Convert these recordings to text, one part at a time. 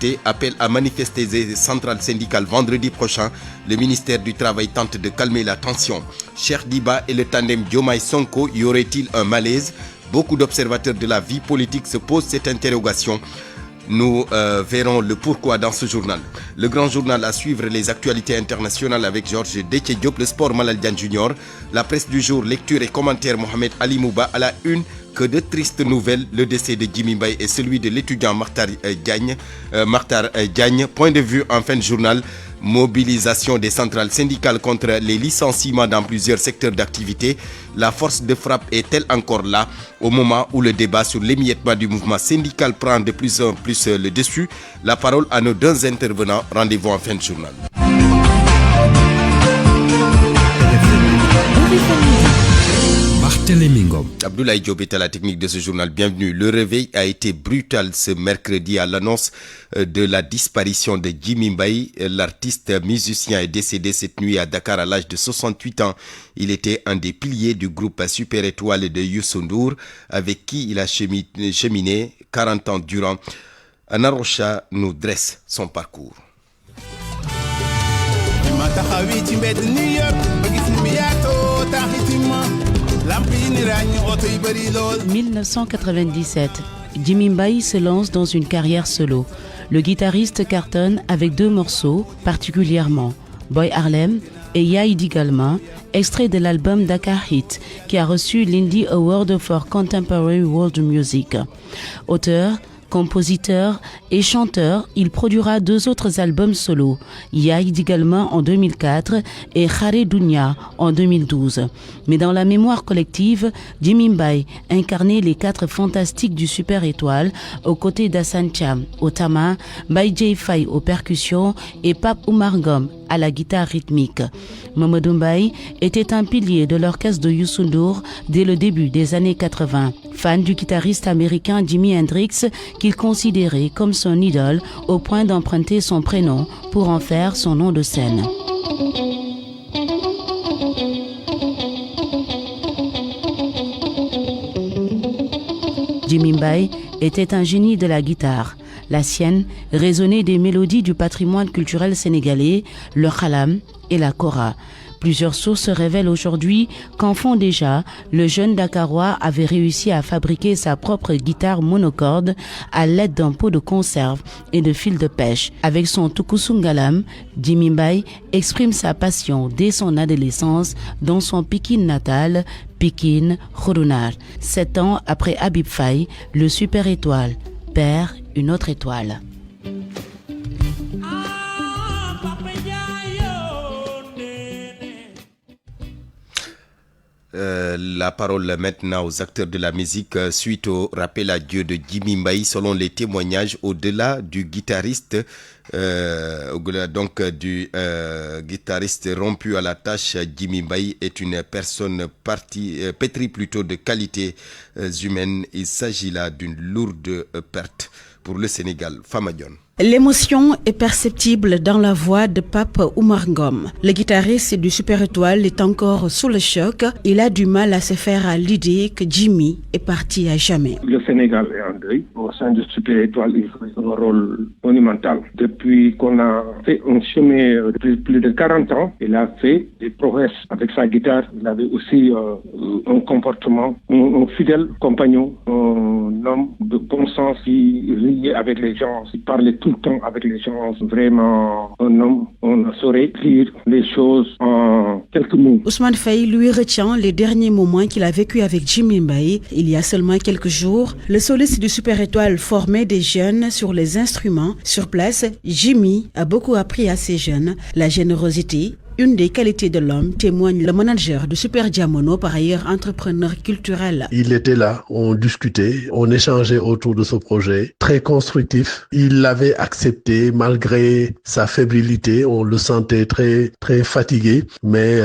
activité, appelle à manifester des centrales syndicales vendredi prochain. Le ministère du Travail tente de calmer la tension. Cheikh Diba et le tandem Diomaye Sonko, y aurait-il un malaise? Beaucoup d'observateurs de la vie politique se posent cette interrogation. Nous verrons le pourquoi dans ce journal. Le grand journal à suivre, les actualités internationales avec Georges Déthié Diop, le sport Malal Diagne Junior, la presse du jour, lecture et commentaire Mohamed Ali Mouba à la une. Que de tristes nouvelles, le décès de Jimmy Mbaye et celui de l'étudiant Makhtar Diagne. Point de vue en fin de journal, mobilisation des centrales syndicales contre les licenciements dans plusieurs secteurs d'activité. La force de frappe est-elle encore là au moment où le débat sur l'émiettement du mouvement syndical prend de plus en plus le dessus? La parole à nos deux intervenants. Rendez-vous en fin de journal. Abdoulaye Diop est à la technique de ce journal. Bienvenue. Le réveil a été brutal ce mercredi à l'annonce de la disparition de Jimmy Mbaye. L'artiste musicien est décédé cette nuit à Dakar à l'âge de 68 ans. Il était un des piliers du groupe Super Étoile de Youssou Ndour, avec qui il a cheminé 40 ans durant. Anna Rocha nous dresse son parcours. 1997, Jimmy Mbaye se lance dans une carrière solo. Le guitariste cartonne avec 2 morceaux particulièrement, Boy Harlem et Yaïdi Galma, extrait de l'album Dakar Hit, qui a reçu l'Indie Award for Contemporary World Music. Auteur, compositeur et chanteur, il produira 2 autres albums solo, Yaïdi Galma en 2004 et Khare Dounia en 2012. Mais dans la mémoire collective, Jimmy Mbaye incarnait les 4 fantastiques du Super Étoile aux côtés d'Hassan Cham au tama, Mbaye Dieye Faye aux percussions et Pape Oumar Ngom à la guitare rythmique. Mamadou Mbaye était un pilier de l'orchestre de Youssou Ndour dès le début des années 80. Fan du guitariste américain Jimi Hendrix, qu'il considérait comme son idole au point d'emprunter son prénom pour en faire son nom de scène. Jimmy Mbaye était un génie de la guitare. La sienne résonnait des mélodies du patrimoine culturel sénégalais, le khalam et la kora. Plusieurs sources révèlent aujourd'hui qu'enfant déjà, le jeune Dakarois avait réussi à fabriquer sa propre guitare monocorde à l'aide d'un pot de conserve et de fil de pêche. Avec son tukusungalam, Jimmy Mbaye exprime sa passion dès son adolescence dans son Pikine natal, Pikine Khourounar. 7 ans après Habib Faye, le Super Étoile perd une autre étoile. La parole maintenant aux acteurs de la musique suite au rappel à Dieu de Jimmy Mbaye. Selon les témoignages, au-delà du guitariste, guitariste rompu à la tâche, Jimmy Mbaye est une personne pétrie plutôt de qualités humaines. Il s'agit là d'une lourde perte pour le Sénégal. Famadion. L'émotion est perceptible dans la voix de Pape Oumar Ngom. Le guitariste du Super Étoile est encore sous le choc. Il a du mal à se faire à l'idée que Jimmy est parti à jamais. Le Sénégal est en deuil. Au sein du Super Étoile, il joue un rôle monumental. Depuis qu'on a fait un chemin depuis plus de 40 ans, il a fait des prouesses avec sa guitare. Il avait aussi un comportement, un fidèle compagnon, un homme de bon sens qui riait avec les gens, qui parlait tout le temps avec les gens. Vraiment un homme, on saurait dire les choses en quelques mots. Ousmane Faye lui retient les derniers moments qu'il a vécu avec Jimmy Mbaye. Il y a seulement quelques jours, le soliste du Super Étoile formait des jeunes sur les instruments. Sur place, Jimmy a beaucoup appris à ces jeunes. La générosité, une des qualités de l'homme, témoigne le manager de Super Diamono, par ailleurs entrepreneur culturel. Il était là, on discutait, on échangeait autour de ce projet, très constructif. Il l'avait accepté malgré sa fébrilité, on le sentait très fatigué, mais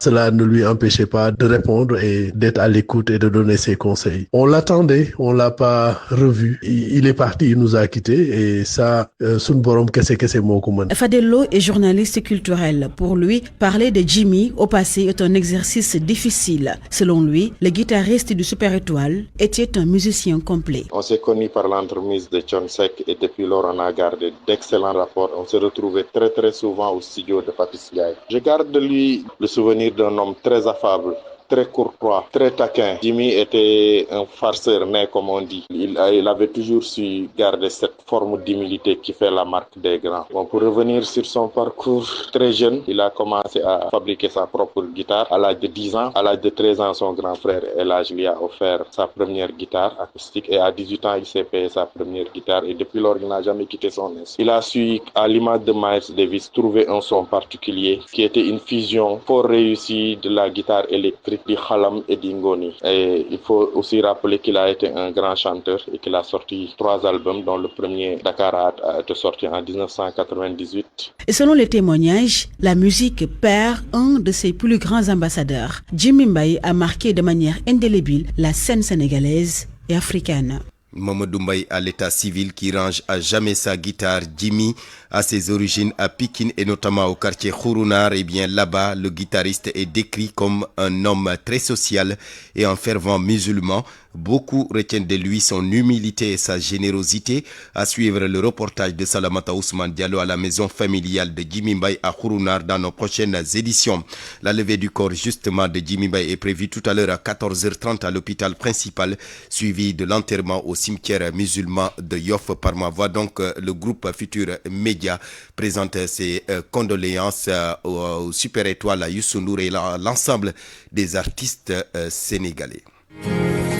cela ne lui empêchait pas de répondre et d'être à l'écoute et de donner ses conseils. On l'attendait, on l'a pas revu. Il est parti, il nous a quittés et ça, sun borom kese moko man. Fadel Lo est journaliste culturel. Pour lui, lui, parler de Jimmy au passé est un exercice difficile. Selon lui, le guitariste du Super Étoile était un musicien complet. On s'est connus par l'entremise de John Sek et depuis lors on a gardé d'excellents rapports. On se retrouvait très souvent au studio de Papis Gaye. Je garde de lui le souvenir d'un homme très affable, très courtois, très taquin. Jimmy était un farceur né, comme on dit. Il avait toujours su garder cette forme d'humilité qui fait la marque des grands. Bon, pour revenir sur son parcours, très jeune, il a commencé à fabriquer sa propre guitare à l'âge de 10 ans. À l'âge de 13 ans, son grand frère Elage lui a offert sa première guitare acoustique et à 18 ans, il s'est payé sa première guitare et depuis lors, il n'a jamais quitté son instrument. Il a su, à l'image de Miles Davis, trouver un son particulier qui était une fusion fort réussie de la guitare électrique du Khalam et d'Ingoni. Et il faut aussi rappeler qu'il a été un grand chanteur et qu'il a sorti 3 albums, dont le premier Dakar a été sorti en 1998. Et selon les témoignages, la musique perd un de ses plus grands ambassadeurs. Jimmy Mbaye a marqué de manière indélébile la scène sénégalaise et africaine. Mamadou Mbaye à l'état civil qui range à jamais sa guitare. Jimmy a ses origines à Pikine et notamment au quartier Khourounar. Et bien là-bas, le guitariste est décrit comme un homme très social et un fervent musulman. Beaucoup retiennent de lui son humilité et sa générosité. À suivre le reportage de Salamata Ousmane Diallo à la maison familiale de Jimmy Mbaye à Khourounar dans nos prochaines éditions. La levée du corps justement de Jimmy Mbaye est prévue tout à l'heure à 14h30 à l'hôpital principal, suivi de l'enterrement au cimetière musulman de Yoff. Par ma voix, donc, le groupe Futur Média présente ses condoléances au Super Étoile, à Youssou N'Dour et l'ensemble des artistes sénégalais.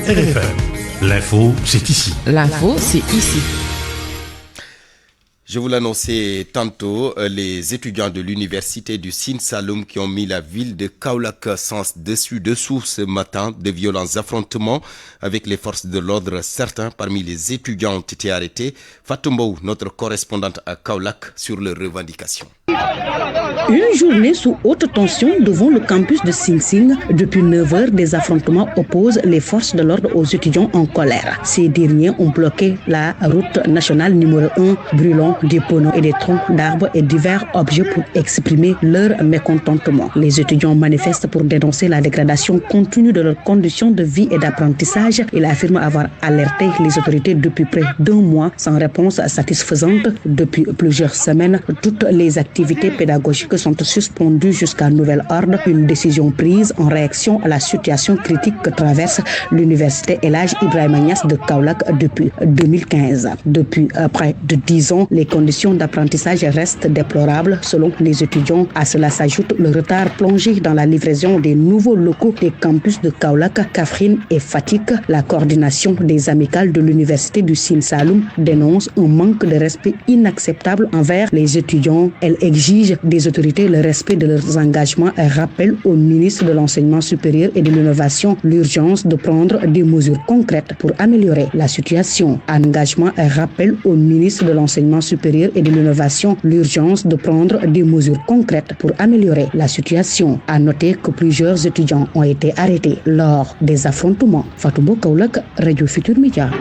RFM, l'info, c'est ici. L'info, c'est ici. Je vous l'annonçais tantôt, les étudiants de l'université du Sine Saloum qui ont mis la ville de Kaolack sens dessus-dessous ce matin. De violents affrontements avec les forces de l'ordre. Certains parmi les étudiants ont été arrêtés. Fatou Mbow, notre correspondante à Kaolack, sur leurs revendications. Une journée sous haute tension devant le campus de Sing Sing. Depuis 9 heures, des affrontements opposent les forces de l'ordre aux étudiants en colère. Ces derniers ont bloqué la route nationale numéro 1, brûlant des poneaux et des troncs d'arbres et divers objets pour exprimer leur mécontentement. Les étudiants manifestent pour dénoncer la dégradation continue de leurs conditions de vie et d'apprentissage. Ils affirment avoir alerté les autorités depuis près d'1 mois sans réponse satisfaisante. Depuis plusieurs semaines, toutes les activités pédagogiques sont suspendues jusqu'à nouvel ordre. Une décision prise en réaction à la situation critique que traverse l'université El Hadj Ibrahima Niass de Kaolack depuis 2015. Depuis près de 10 ans, les conditions d'apprentissage restent déplorables selon les étudiants. À cela s'ajoute le retard plongé dans la livraison des nouveaux locaux des campus de Kaolack, Kaffrine et Fatick. La coordination des amicales de l'université du Sine Saloum dénonce un manque de respect inacceptable envers les étudiants. Elle exige des autorités le respect de leurs engagements et rappelle au ministre de l'Enseignement supérieur et de l'Innovation l'urgence de prendre des mesures concrètes pour améliorer la situation. Engagement et rappel au ministre de l'Enseignement supérieur et de l'Innovation l'urgence de prendre des mesures concrètes pour améliorer la situation. À noter que plusieurs étudiants ont été arrêtés lors des affrontements. Fatou Mbow, Kaolack, Radio Futur Média.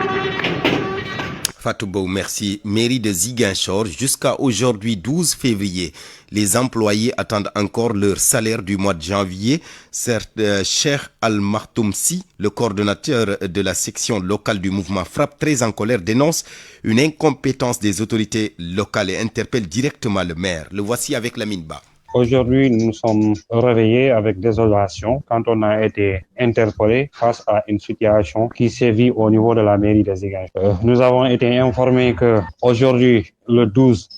Fatou Mbow, merci. Mairie de Ziguinchor, jusqu'à aujourd'hui 12 février, les employés attendent encore leur salaire du mois de janvier. Certes, Cheikh Al-Maktoum Sy, le coordonnateur de la section locale du mouvement Frappe, très en colère, dénonce une incompétence des autorités locales et interpelle directement le maire. Le voici avec Lamine Ba. Aujourd'hui, nous sommes réveillés avec désolation quand on a été interpellés face à une situation qui sévit au niveau de la mairie de Ziguinchor. Nous avons été informés que aujourd'hui, le 12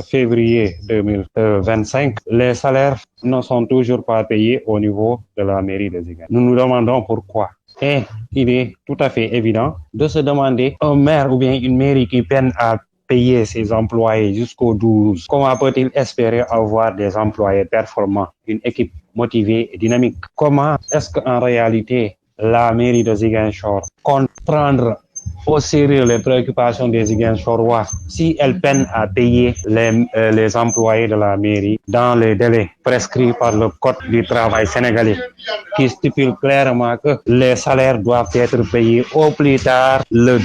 février 2025, les salaires ne sont toujours pas payés au niveau de la mairie de Ziguinchor. Nous nous demandons pourquoi. Et il est tout à fait évident de se demander un maire ou bien une mairie qui peine à payer ses employés jusqu'au 12. Comment peut-il espérer avoir des employés performants, une équipe motivée et dynamique? Comment est-ce qu'en réalité, la mairie de Ziguinchor compte prendre au sérieux les préoccupations des Ziguinchorois, si elle peine à payer les employés de la mairie dans les délais prescrits par le Code du travail sénégalais, qui stipule clairement que les salaires doivent être payés au plus tard le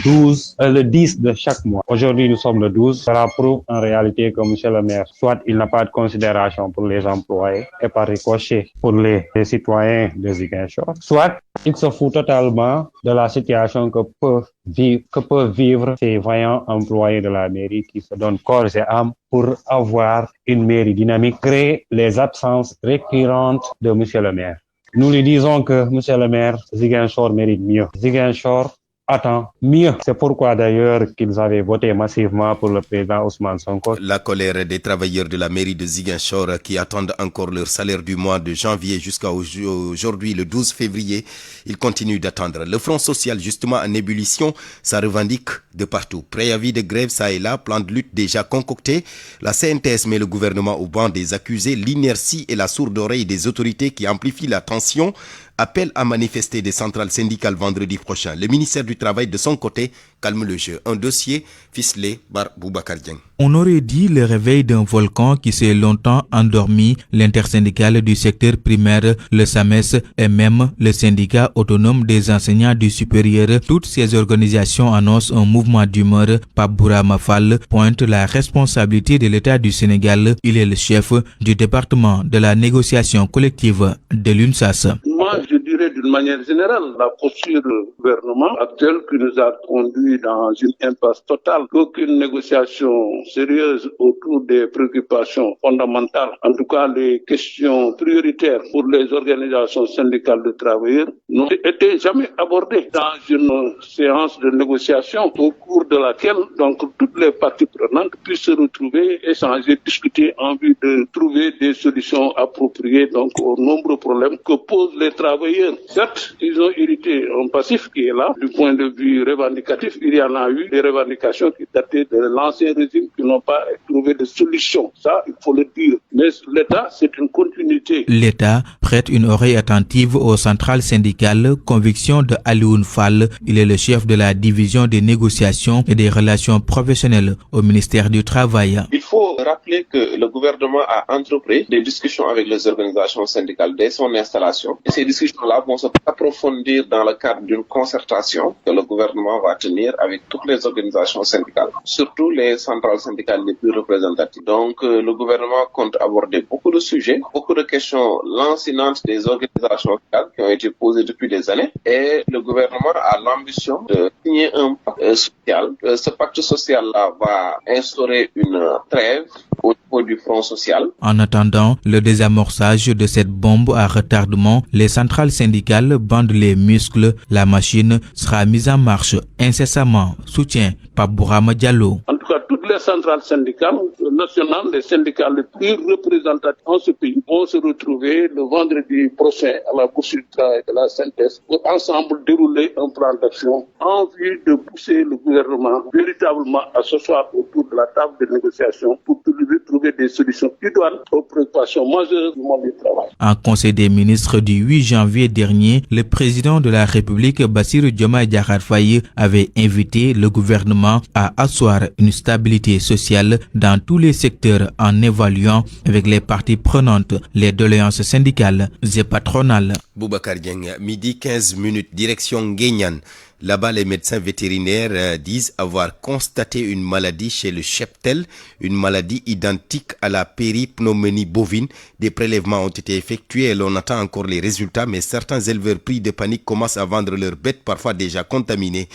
10 de chaque mois. Aujourd'hui, nous sommes le 12. Cela prouve en réalité que M. le maire, soit il n'a pas de considération pour les employés et par ricochet pour les citoyens de Ziguinchor, soit il se fout totalement de la situation que peuvent vivre ces vaillants employés de la mairie qui se donnent corps et âme pour avoir une mairie dynamique, créer les absences récurrentes de M. le maire. Nous lui disons que M. le maire, Ziguinchor mérite mieux. Ziguinchor attend mieux. C'est pourquoi d'ailleurs qu'ils avaient voté massivement pour le président Ousmane Sonko. La colère des travailleurs de la mairie de Ziguinchor qui attendent encore leur salaire du mois de janvier jusqu'à aujourd'hui, le 12 février. Ils continuent d'attendre. Le Front social, justement en ébullition, ça revendique de partout. Préavis de grève, ça et là, plan de lutte déjà concocté. La CNTS met le gouvernement au banc des accusés. L'inertie et la sourde oreille des autorités qui amplifient la tension. Appel à manifester des centrales syndicales vendredi prochain. Le ministère du Travail, de son côté, calme le jeu. Un dossier ficelé par Boubacar Dieng. On aurait dit le réveil d'un volcan qui s'est longtemps endormi. L'intersyndicale du secteur primaire, le SAMES et même le syndicat autonome des enseignants du supérieur. Toutes ces organisations annoncent un mouvement d'humeur. Pape Bourama Fall pointe la responsabilité de l'État du Sénégal. Il est le chef du département de la négociation collective de l'UNSAS. Moi, je dirais d'une manière générale, la posture du gouvernement actuel qui nous a conduit dans une impasse totale, qu'aucune négociation sérieuse autour des préoccupations fondamentales, en tout cas les questions prioritaires pour les organisations syndicales de travailleurs, n'ont été jamais abordées dans une séance de négociation au cours de laquelle donc toutes les parties prenantes puissent se retrouver, échanger, discuter en vue de trouver des solutions appropriées donc aux nombreux problèmes que posent les travailleurs. Certes, ils ont hérité un passif qui est là. Du point de vue revendicatif, il y en a eu des revendications qui dataient de l'ancien régime qui n'ont pas trouvé de solution. Ça, il faut le dire. Mais l'État, c'est une continuité. L'État prête une oreille attentive aux centrales syndicales. Conviction de Alioune Fall. Il est le chef de la division des négociations et des relations professionnelles au ministère du Travail. Il faut rappeler que le gouvernement a entrepris des discussions avec les organisations syndicales dès son installation. Et ces discussions-là vont s'approfondir dans le cadre d'une concertation que le gouvernement va tenir avec toutes les organisations syndicales, surtout les centrales syndicales les plus représentatives. Donc, le gouvernement compte aborder beaucoup de sujets, beaucoup de questions lancinantes des organisations syndicales qui ont été posées depuis des années. Et le gouvernement a l'ambition de signer un pacte social. Ce pacte social-là va instaurer une trêve au niveau du Front social. En attendant le désamorçage de cette bombe à retardement, les centrales syndicales bandent les muscles. La machine sera mise en marche incessamment. Soutien Pape Bourama Diallo. En tout cas, toutes les centrales syndicales nationales, les syndicats les plus représentatifs en ce pays vont se retrouver le vendredi prochain à la Bourse du Travail de la synthèse pour ensemble dérouler un plan d'action en vue de pousser le gouvernement véritablement à s'asseoir autour de la table de négociation pour trouver des solutions idoines aux préoccupations majeures du monde du travail. En Conseil des ministres du 8 janvier dernier, le président de la République, Bassirou Diomaye Diakhar Faye, avait invité le gouvernement à asseoir une stabilité sociale dans tous les secteurs en évaluant avec les parties prenantes les doléances syndicales et patronales. Boubacar Dieng, midi 15 minutes, direction Nguéniane. Là-bas, les médecins vétérinaires disent avoir constaté une maladie chez le cheptel, une maladie identique à la péripneumonie bovine. Des prélèvements ont été effectués et l'on attend encore les résultats, mais certains éleveurs pris de panique commencent à vendre leurs bêtes, parfois déjà contaminées.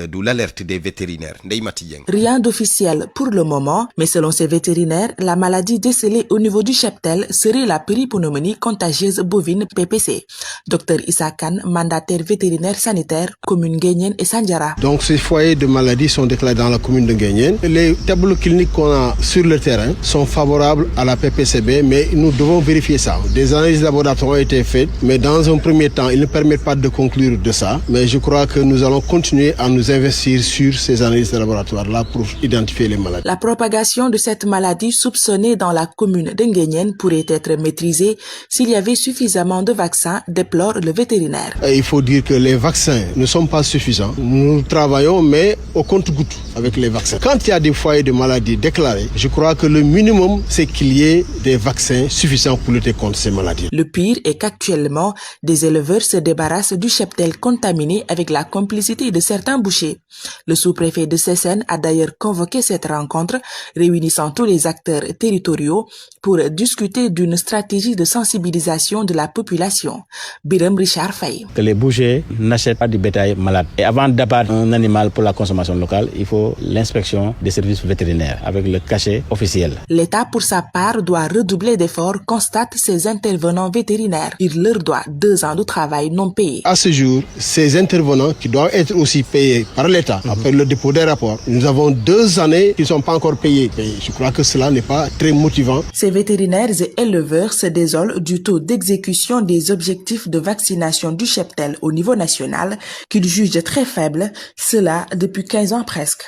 D'où l'alerte des vétérinaires. Rien d'officiel pour le moment, mais selon ces vétérinaires, la maladie décelée au niveau du cheptel serait la péripneumonie contagieuse bovine PPC. Dr Issa Kane, mandataire vétérinaire sanitaire, commune Nguéniène et Sandiara. Donc ces foyers de maladies sont déclarés dans la commune de Nguéniène. Les tableaux cliniques qu'on a sur le terrain sont favorables à la PPCB, mais nous devons vérifier ça. Des analyses laboratoires ont été faites, mais dans un premier temps, ils ne permettent pas de conclure de ça. Mais je crois que nous allons continuer prêts à nous investir sur ces analyses de laboratoire-là pour identifier les maladies. La propagation de cette maladie soupçonnée dans la commune d'Nguéniène pourrait être maîtrisée s'il y avait suffisamment de vaccins, déplore le vétérinaire. Il faut dire que les vaccins ne sont pas suffisants. Nous travaillons, mais au compte-gouttes avec les vaccins. Quand il y a des foyers de maladies déclarés, je crois que le minimum, c'est qu'il y ait des vaccins suffisants pour lutter contre ces maladies. Le pire est qu'actuellement, des éleveurs se débarrassent du cheptel contaminé avec la complicité de certains bouchers. Le sous-préfet de Sessène a d'ailleurs convoqué cette rencontre, réunissant tous les acteurs territoriaux pour discuter d'une stratégie de sensibilisation de la population. Biram Richard Faye. Que les bouchers n'achètent pas du bétail malade. Et avant d'abattre un animal pour la consommation locale, il faut l'inspection des services vétérinaires avec le cachet officiel. L'État, pour sa part, doit redoubler d'efforts, constate ces intervenants vétérinaires. Il leur doit 2 ans de travail non payé. À ce jour, ces intervenants qui doivent être aussi payés par l'État après le dépôt des rapports, nous avons 2 années qui ne sont pas encore payés. Je crois que cela n'est pas très motivant. Ces vétérinaires et éleveurs se désolent du taux d'exécution des objectifs de vaccination du cheptel au niveau national qu'ils jugent très faible, cela depuis 15 ans presque.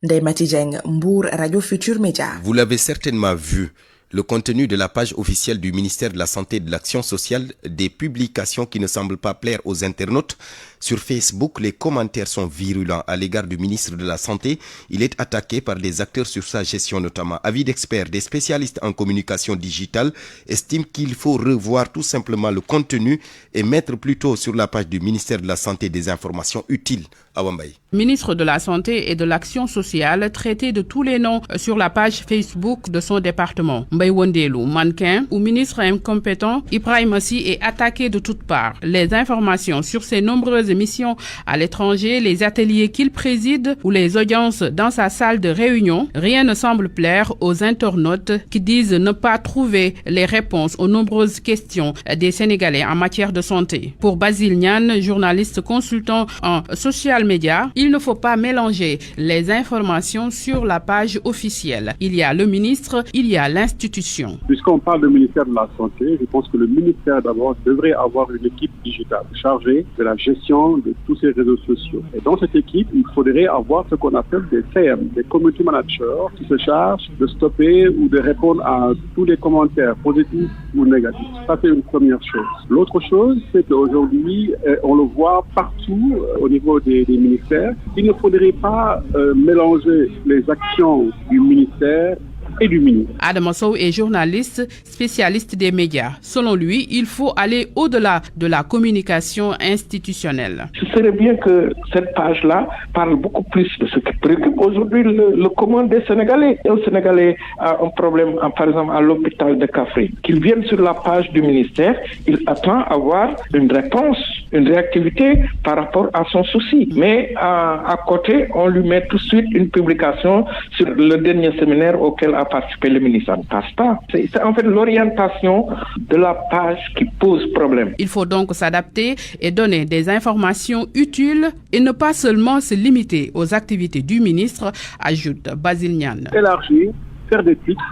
Ndeye Mati Dieng, Mbour, Radio Futur Média. Vous l'avez certainement vu. Le contenu de la page officielle du ministère de la Santé et de l'Action sociale, des publications qui ne semblent pas plaire aux internautes. Sur Facebook, les commentaires sont virulents à l'égard du ministre de la Santé. Il est attaqué par des acteurs sur sa gestion notamment. Avis d'experts, des spécialistes en communication digitale estiment qu'il faut revoir tout simplement le contenu et mettre plutôt sur la page du ministère de la Santé des informations utiles. Awambaye. Ministre de la Santé et de l'Action sociale, traité de tous les noms sur la page Facebook de son département. Mbaye Wondelou, mannequin ou ministre incompétent, Ibrahim Assi est attaqué de toutes parts. Les informations sur ses nombreuses missions à l'étranger, les ateliers qu'il préside ou les audiences dans sa salle de réunion, rien ne semble plaire aux internautes qui disent ne pas trouver les réponses aux nombreuses questions des Sénégalais en matière de santé. Pour Basile Niane, journaliste consultant en social media, il ne faut pas mélanger les informations sur la page officielle. Il y a le ministre, il y a l'institution. Puisqu'on parle du ministère de la Santé, je pense que le ministère d'abord devrait avoir une équipe digitale chargée de la gestion de tous ces réseaux sociaux. Et dans cette équipe, il faudrait avoir ce qu'on appelle des CM, des community managers, qui se chargent de stopper ou de répondre à tous les commentaires positifs ou négatifs. Ça, c'est une première chose. L'autre chose, c'est qu'aujourd'hui, on le voit partout au niveau des ministères. Il ne faudrait pas mélanger les actions du ministère et du ministre. Adam Sow est journaliste, spécialiste des médias. Selon lui, il faut aller au-delà de la communication institutionnelle. Ce serait bien que cette page-là parle beaucoup plus de ce qui préoccupe aujourd'hui le commun des Sénégalais. Un Sénégalais a un problème, par exemple, à l'hôpital de Kaffrine. Qu'il vienne sur la page du ministère, il attend à avoir une réponse, une réactivité par rapport à son souci. Mais à côté, on lui met tout de suite une publication sur le dernier séminaire auquel a participé le ministre. Ça ne passe pas. C'est en fait l'orientation de la page qui pose problème. Il faut donc s'adapter et donner des informations utiles et ne pas seulement se limiter aux activités du ministre, ajoute Basile Niane. Élargir, faire des titres,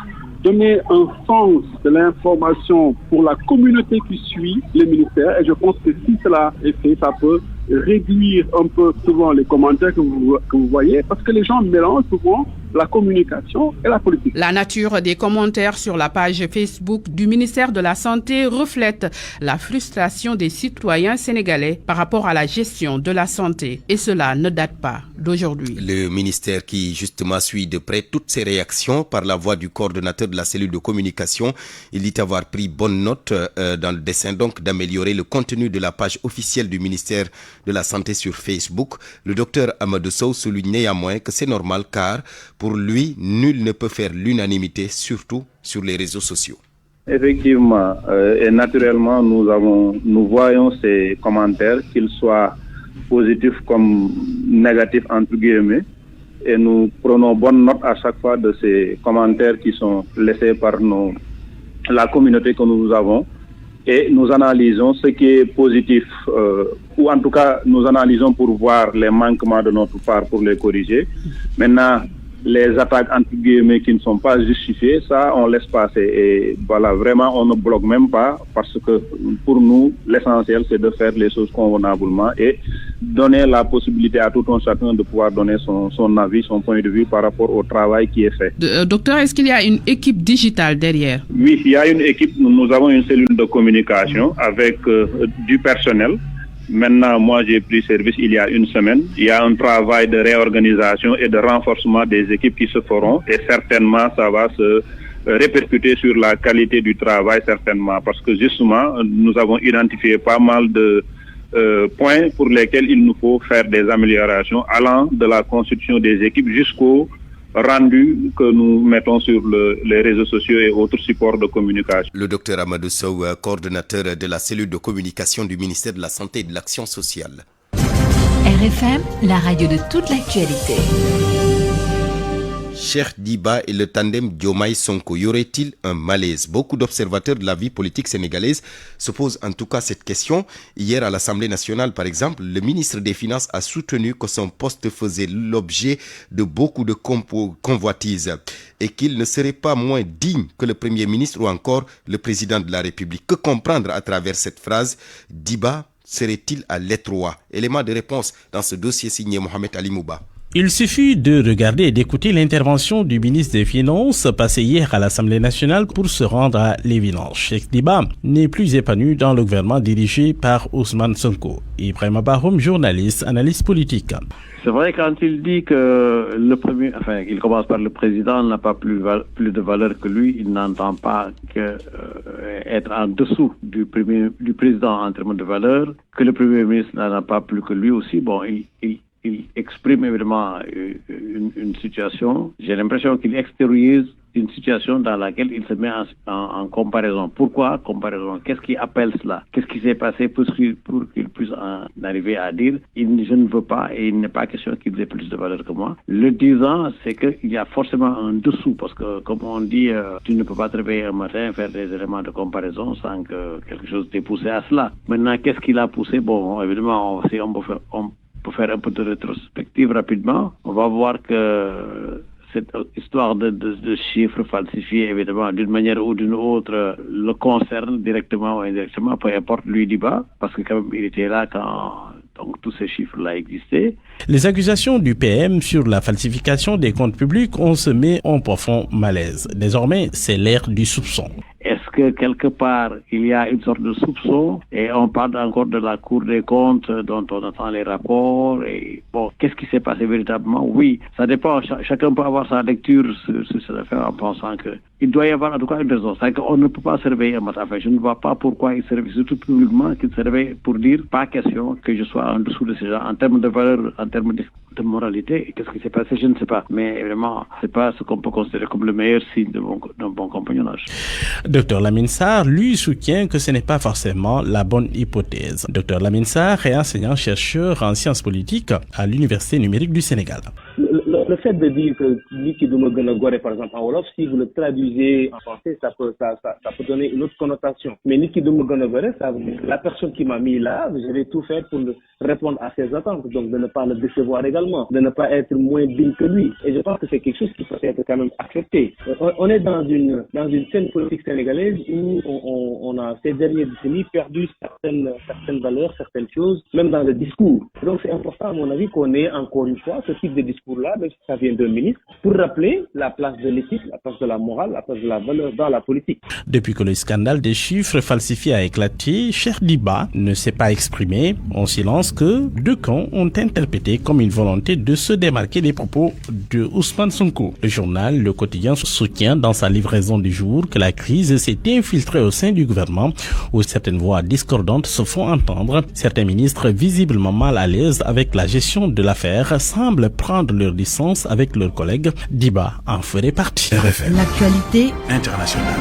donner un sens de l'information pour la communauté qui suit les ministères. Et je pense que si cela est fait, ça peut réduire un peu souvent les commentaires que vous voyez, parce que les gens mélangent souvent la communication et la politique. La nature des commentaires sur la page Facebook du ministère de la Santé reflète la frustration des citoyens sénégalais par rapport à la gestion de la santé. Et cela ne date pas d'aujourd'hui. Le ministère qui justement suit de près toutes ces réactions par la voix du coordonnateur de la cellule de communication, il dit avoir pris bonne note dans le dessein donc d'améliorer le contenu de la page officielle du ministère de la Santé sur Facebook. Le docteur Amadou Sow souligne néanmoins que c'est normal car pour lui, nul ne peut faire l'unanimité, surtout sur les réseaux sociaux. Effectivement, et naturellement, nous voyons ces commentaires, qu'ils soient positifs comme négatifs entre guillemets, et nous prenons bonne note à chaque fois de ces commentaires qui sont laissés par la communauté que nous avons. Et nous analysons ce qui est positif, ou en tout cas, nous analysons pour voir les manquements de notre part pour les corriger. Maintenant, les attaques entre guillemets qui ne sont pas justifiées, ça, on laisse passer. Et voilà, vraiment, on ne bloque même pas parce que pour nous, l'essentiel, c'est de faire les choses convenablement et donner la possibilité à tout un chacun de pouvoir donner son avis, son point de vue par rapport au travail qui est fait. Docteur, est-ce qu'il y a une équipe digitale derrière? Oui, il y a une équipe. Nous avons une cellule de communication avec du personnel. Maintenant, moi, j'ai pris service il y a une semaine. Il y a un travail de réorganisation et de renforcement des équipes qui se feront et certainement, ça va se répercuter sur la qualité du travail, certainement, parce que justement, nous avons identifié pas mal de points pour lesquels il nous faut faire des améliorations allant de la constitution des équipes jusqu'au rendu que nous mettons sur les réseaux sociaux et autres supports de communication. Le docteur Amadou Sow, coordonnateur de la cellule de communication du ministère de la Santé et de l'Action sociale. RFM, la radio de toute l'actualité. Cheikh Diba et le tandem Diomaye Sonko, y aurait-il un malaise? Beaucoup d'observateurs de la vie politique sénégalaise se posent en tout cas cette question. Hier à l'Assemblée nationale, par exemple, le ministre des Finances a soutenu que son poste faisait l'objet de beaucoup de convoitises et qu'il ne serait pas moins digne que le Premier ministre ou encore le Président de la République. Que comprendre à travers cette phrase? Diba serait-il à l'étroit? Élément de réponse dans ce dossier signé Mohamed Ali Mouba. Il suffit de regarder et d'écouter l'intervention du ministre des Finances passée hier à l'Assemblée nationale pour se rendre à l'évidence. Cheikh Diba n'est plus épanoui dans le gouvernement dirigé par Ousmane Sonko. Ibrahima Bahoum, journaliste, analyste politique. C'est vrai quand il dit que il commence par le président n'a pas plus de valeur que lui, il n'entend pas que être en dessous du président en termes de valeur, que le premier ministre n'en a pas plus que lui aussi. Bon, il exprime évidemment une situation. J'ai l'impression qu'il extériorise une situation dans laquelle il se met en comparaison. Pourquoi comparaison? Qu'est-ce qui appelle cela? Qu'est-ce qui s'est passé pour qu'il puisse en arriver à dire je ne veux pas et il n'est pas question qu'il ait plus de valeur que moi. Le disant, c'est qu'il y a forcément un dessous parce que, comme on dit, tu ne peux pas te réveiller un matin, faire des éléments de comparaison sans que quelque chose t'ait poussé à cela. Maintenant, qu'est-ce qui l'a poussé? Bon, évidemment, si on peut faire un peu de rétrospective rapidement, on va voir que cette histoire de chiffres falsifiés, évidemment, d'une manière ou d'une autre, le concerne directement ou indirectement, peu importe lui Diba, parce que quand même il était là quand donc tous ces chiffres-là existaient. Les accusations du PM sur la falsification des comptes publics ont semé un profond malaise. Désormais, c'est l'ère du soupçon. Est-ce que quelque part, il y a une sorte de soupçon et on parle encore de la Cour des comptes dont on attend les rapports et bon, qu'est-ce qui s'est passé véritablement? Oui, ça dépend. Chacun peut avoir sa lecture sur cette affaire en pensant qu'il doit y avoir en tout cas une raison. C'est-à-dire qu'on ne peut pas se réveiller un matin. Enfin, je ne vois pas pourquoi il se réveille, surtout publiquement, qu'il se réveille pour dire pas question que je sois en dessous de ces gens en termes de valeur, en termes de moralité. Qu'est-ce qui s'est passé? Je ne sais pas. Mais vraiment, c'est pas ce qu'on peut considérer comme le meilleur signe d'un bon compagnonnage. Dr Lamine Sarr, lui, soutient que ce n'est pas forcément la bonne hypothèse. Dr Lamine Sarr est enseignant-chercheur en sciences politiques à l'Université numérique du Sénégal. Le fait de dire que par exemple en Wolof, si vous le traduisez en français, ça peut donner une autre connotation. Mais Niki Dumogoré, ça veut dire la personne qui m'a mis là, je vais tout faire pour répondre à ses attentes, donc de ne pas le décevoir également, de ne pas être moins digne que lui. Et je pense que c'est quelque chose qui peut être quand même accepté. On est dans une scène politique sénégalaise où on a ces dernières décennies perdu certaines valeurs, certaines choses, même dans le discours. Donc c'est important à mon avis qu'on ait encore une fois ce type de discours-là, même si ça vient d'un ministre, pour rappeler la place de l'éthique, la place de la morale, la place de la valeur dans la politique. Depuis que le scandale des chiffres falsifiés a éclaté, Cheikh Diba ne s'est pas exprimé, en silence que deux camps ont interprété comme une volonté de se démarquer des propos de Ousmane Sonko. Le journal Le Quotidien soutient dans sa livraison du jour que la crise s'est infiltrée au sein du gouvernement où certaines voix discordantes se font entendre. Certains ministres visiblement mal à l'aise avec la gestion de l'affaire semblent prendre leur licence avec leurs collègues. Diba en ferait partie. RFM. L'actualité internationale.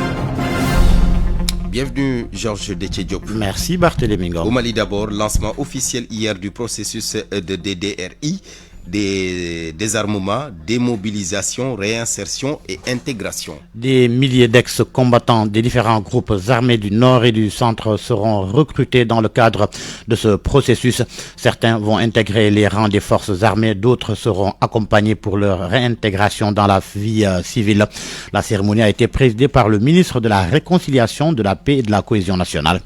Bienvenue Georges Déthié-Diop. Merci Barthélémy Ngom. Au Mali d'abord, lancement officiel hier du processus de DDRI, des désarmements, démobilisation, réinsertion et intégration. Des milliers d'ex-combattants des différents groupes armés du Nord et du Centre seront recrutés dans le cadre de ce processus. Certains vont intégrer les rangs des forces armées, d'autres seront accompagnés pour leur réintégration dans la vie civile. La cérémonie a été présidée par le ministre de la Réconciliation, de la Paix et de la Cohésion nationale.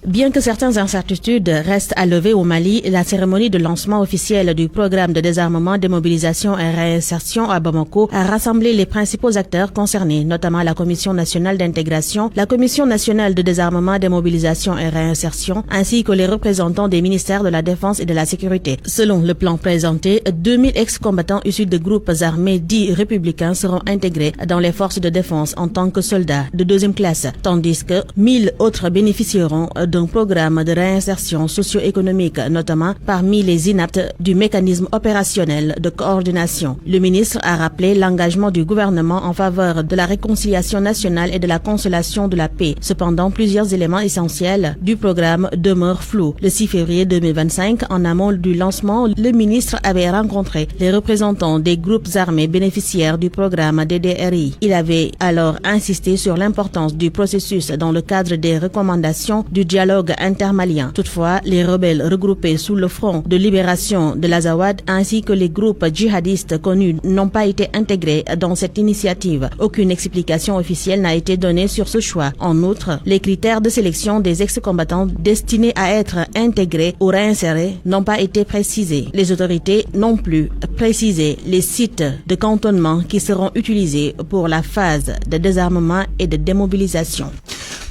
Bien que certaines incertitudes restent à lever au Mali, la cérémonie de lancement officiel du programme de désarmement, démobilisation et réinsertion à Bamako a rassemblé les principaux acteurs concernés, notamment la Commission nationale d'intégration, la Commission nationale de désarmement, démobilisation et réinsertion, ainsi que les représentants des ministères de la Défense et de la Sécurité. Selon le plan présenté, 2000 ex-combattants issus de groupes armés dits républicains seront intégrés dans les forces de défense en tant que soldats de deuxième classe, tandis que 1000 autres bénéficieront d'un programme de réinsertion socio-économique, notamment parmi les inaptes du mécanisme opérationnel de coordination. Le ministre a rappelé l'engagement du gouvernement en faveur de la réconciliation nationale et de la consolation de la paix. Cependant, plusieurs éléments essentiels du programme demeurent flous. Le 6 février 2025, en amont du lancement, le ministre avait rencontré les représentants des groupes armés bénéficiaires du programme DDRI. Il avait alors insisté sur l'importance du processus dans le cadre des recommandations du dialogue intermalien. Toutefois, les rebelles regroupés sous le Front de libération de l'Azawad ainsi que les groupes djihadistes connus n'ont pas été intégrés dans cette initiative. Aucune explication officielle n'a été donnée sur ce choix. En outre, les critères de sélection des ex-combattants destinés à être intégrés ou réinsérés n'ont pas été précisés. Les autorités n'ont plus précisé les sites de cantonnement qui seront utilisés pour la phase de désarmement et de démobilisation.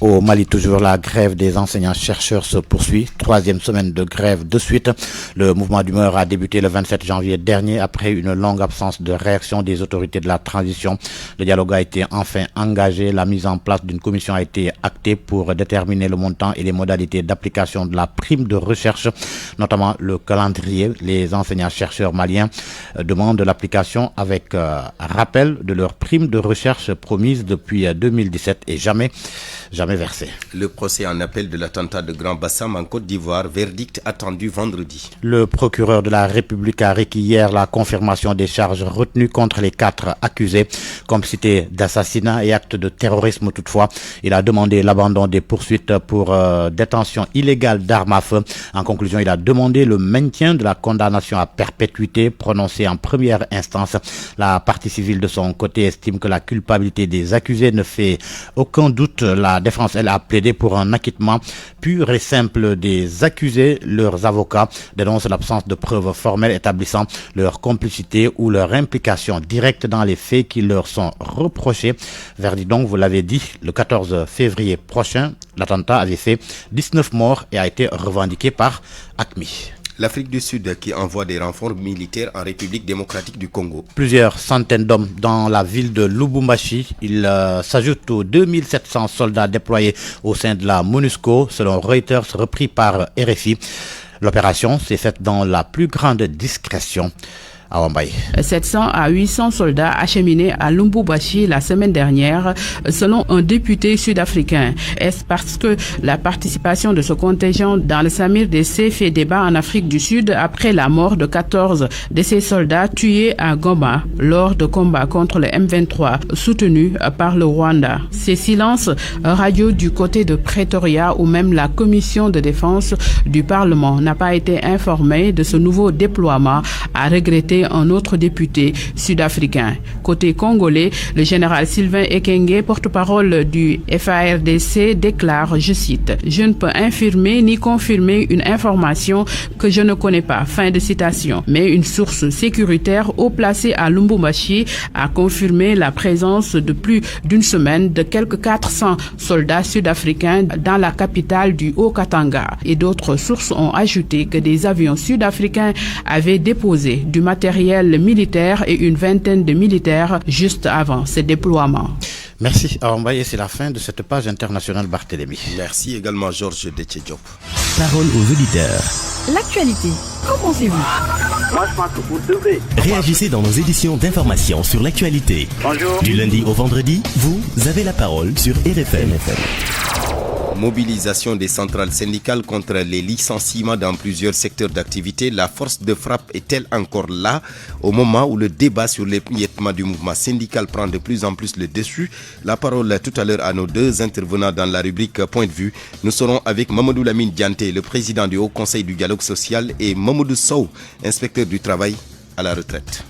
Au Mali, toujours la grève des enseignants-chercheurs se poursuit. 3e semaine de grève de suite. Le mouvement d'humeur a débuté le 27 janvier dernier après une longue absence de réaction des autorités de la transition. Le dialogue a été enfin engagé. La mise en place d'une commission a été actée pour déterminer le montant et les modalités d'application de la prime de recherche, notamment le calendrier. Les enseignants-chercheurs maliens demandent l'application avec rappel de leur prime de recherche promise depuis 2017 et jamais versé. Le procès en appel de l'attentat de Grand Bassam en Côte d'Ivoire, verdict attendu vendredi. Le procureur de la République a requis hier la confirmation des charges retenues contre les 4 accusés, complicité d'assassinat et acte de terrorisme. Toutefois, il a demandé l'abandon des poursuites pour détention illégale d'armes à feu. En conclusion, il a demandé le maintien de la condamnation à perpétuité prononcée en première instance. La partie civile de son côté estime que la culpabilité des accusés ne fait aucun doute. La défense, elle, a plaidé pour un acquittement pur et simple des accusés. Leurs avocats dénoncent l'absence de preuves formelles établissant leur complicité ou leur implication directe dans les faits qui leur sont reprochés. Verdict donc, vous l'avez dit, le 14 février prochain. L'attentat avait fait 19 morts et a été revendiqué par AQMI. L'Afrique du Sud qui envoie des renforts militaires en République démocratique du Congo. Plusieurs centaines d'hommes dans la ville de Lubumbashi. Il s'ajoute aux 2700 soldats déployés au sein de la MONUSCO, selon Reuters, repris par RFI. L'opération s'est faite dans la plus grande discrétion. 700 à 800 soldats acheminés à Lubumbashi la semaine dernière, selon un député sud-africain. Est-ce parce que la participation de ce contingent dans le Samir DC fait débat en Afrique du Sud après la mort de 14 de ces soldats tués à Goma lors de combats contre le M23 soutenus par le Rwanda? Ces silences radio du côté de Pretoria, où même la commission de défense du Parlement n'a pas été informée de ce nouveau déploiement, a regretté un autre député sud-africain. Côté congolais, le général Sylvain Ekenge, porte-parole du FARDC, déclare, je cite, « Je ne peux infirmer ni confirmer une information que je ne connais pas ». Fin de citation. Mais une source sécuritaire haut placée à Lubumbashi a confirmé la présence de plus d'une semaine de quelques 400 soldats sud-africains dans la capitale du Haut-Katanga. Et d'autres sources ont ajouté que des avions sud-africains avaient déposé du matériel militaire et une vingtaine de militaires juste avant ce déploiement. Merci Arambaye, c'est la fin de cette page internationale Barthélémy. Merci également Georges Détché-Diop. Parole aux auditeurs. L'actualité, qu'en pensez-vous? Moi je pense que vous devez. Réagissez dans nos éditions d'information sur l'actualité. Bonjour. Du lundi au vendredi, vous avez la parole sur RFM. Mobilisation des centrales syndicales contre les licenciements dans plusieurs secteurs d'activité. La force de frappe est-elle encore là au moment où le débat sur l'émiettement du mouvement syndical prend de plus en plus le dessus? La parole tout à l'heure à nos deux intervenants dans la rubrique Point de vue. Nous serons avec Mamadou Lamine Dianté, le président du Haut Conseil du dialogue social, et Mamadou Sow, inspecteur du travail à la retraite.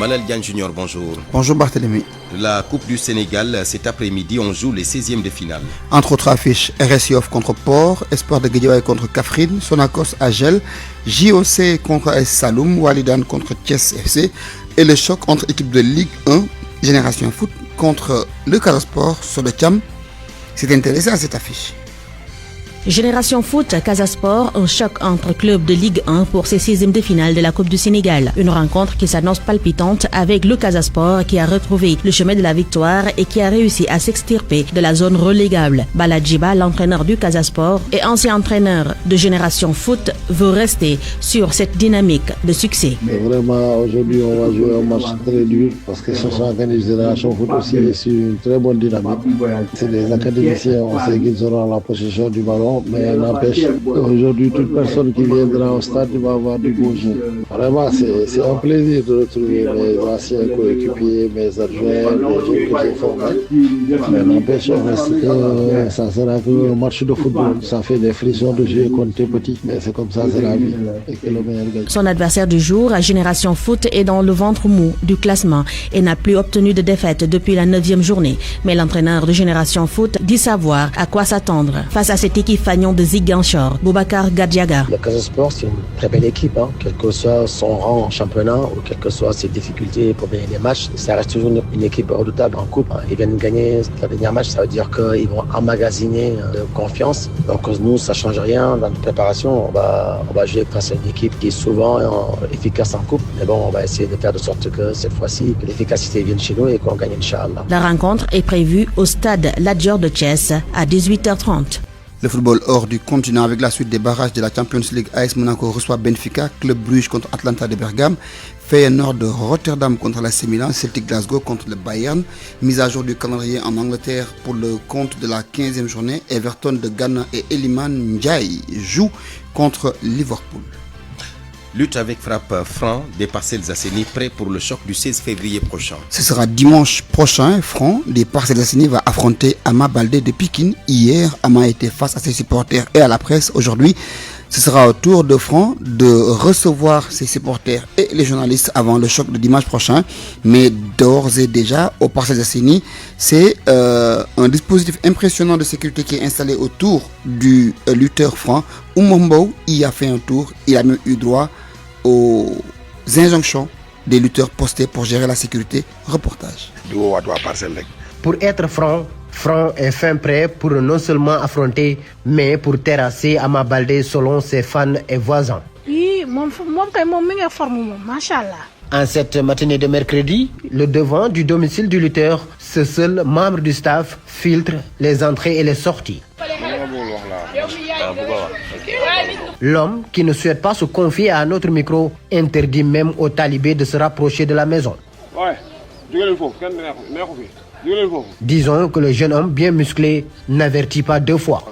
Malal Diagne Junior, bonjour. Bonjour Barthélémy. La Coupe du Sénégal, cet après-midi, on joue les 16e de finale. Entre autres affiches, RS Yoff contre Port, Espoir de Guédiawaye contre Kaffrine, Sonacos Agel, JOC contre AS Saloum, Walidan contre Thiès FC et le choc entre équipes de Ligue 1, Génération Foot contre le Casa Sport sur le Tcham. C'est intéressant cette affiche. Génération Foot, Casa Sport, un choc entre clubs de Ligue 1 pour ces 16e de finale de la Coupe du Sénégal. Une rencontre qui s'annonce palpitante avec le Casa Sport qui a retrouvé le chemin de la victoire et qui a réussi à s'extirper de la zone relégable. Baladjiba, l'entraîneur du Casa Sport et ancien entraîneur de Génération Foot, veut rester sur cette dynamique de succès. Mais vraiment, aujourd'hui, on va jouer un match très dur parce que ce sont des Génération Foot aussi sur une très bonne dynamique. C'est des académiciens, on sait qu'ils auront la possession du ballon. Mais n'empêche, aujourd'hui, toute personne qui viendra au stade va avoir du beau jeu. Vraiment, c'est un plaisir de retrouver mes anciens coéquipiers, mes adjoints, les gens que j'ai formés. Mais n'empêche, que ça sera un match de football. Ça fait des frissons de jeu quand t'es petit, mais c'est comme ça, c'est la vie. Et que le meilleur gagne. Son adversaire du jour, Génération Foot, est dans le ventre mou du classement et n'a plus obtenu de défaite depuis la 9e journée. Mais l'entraîneur de Génération Foot dit savoir à quoi s'attendre face à cette équipe fagnon de Ziguinchor, Boubacar Gadiaga. Le Casa Sport, c'est une très belle équipe, quel que soit son rang en championnat ou quelles que soient ses difficultés pour gagner les matchs. Ça reste toujours une équipe redoutable en coupe. Ils viennent gagner le dernier match, ça veut dire qu'ils vont emmagasiner de confiance. Donc nous, ça ne change rien dans notre préparation. On va jouer face à une équipe qui est souvent efficace en coupe. Mais bon, on va essayer de faire de sorte que cette fois-ci, que l'efficacité vienne chez nous et qu'on gagne, Inch'Allah. La rencontre est prévue au stade Lat Dior de Thiès à 18h30. Le football hors du continent avec la suite des barrages de la Champions League. AS Monaco reçoit Benfica, Club Bruges contre Atlanta de Bergame, Feyenoord de Rotterdam contre l'AC Milan, Celtic Glasgow contre le Bayern. Mise à jour du calendrier en Angleterre pour le compte de la 15e journée. Everton de Ghana et Eliman Ndiaye jouent contre Liverpool. Lutte avec frappe franc des Parcelles Assainies prêt pour le choc du 16 février prochain. Ce sera dimanche prochain. Franc des Parcelles Assainies va affronter Ama Baldé de Pikine. Hier, Ama était face à ses supporters et à la presse. Aujourd'hui, ce sera au tour de Franc de recevoir ses supporters et les journalistes avant le choc de dimanche prochain. Mais d'ores et déjà, aux Parcelles Assainies, c'est un dispositif impressionnant de sécurité qui est installé autour du lutteur Franc. Oumombo y a fait un tour. Il a même eu droit aux injonctions des lutteurs postés pour gérer la sécurité. Reportage. Pour être franc est fin prêt pour non seulement affronter, mais pour terrasser Ama Baldé selon ses fans et voisins. En cette matinée de mercredi, le devant du domicile du lutteur, ce seul membre du staff filtre les entrées et les sorties. L'homme qui ne souhaite pas se confier à notre micro interdit même aux talibés de se rapprocher de la maison. Disons que le jeune homme bien musclé n'avertit pas deux fois.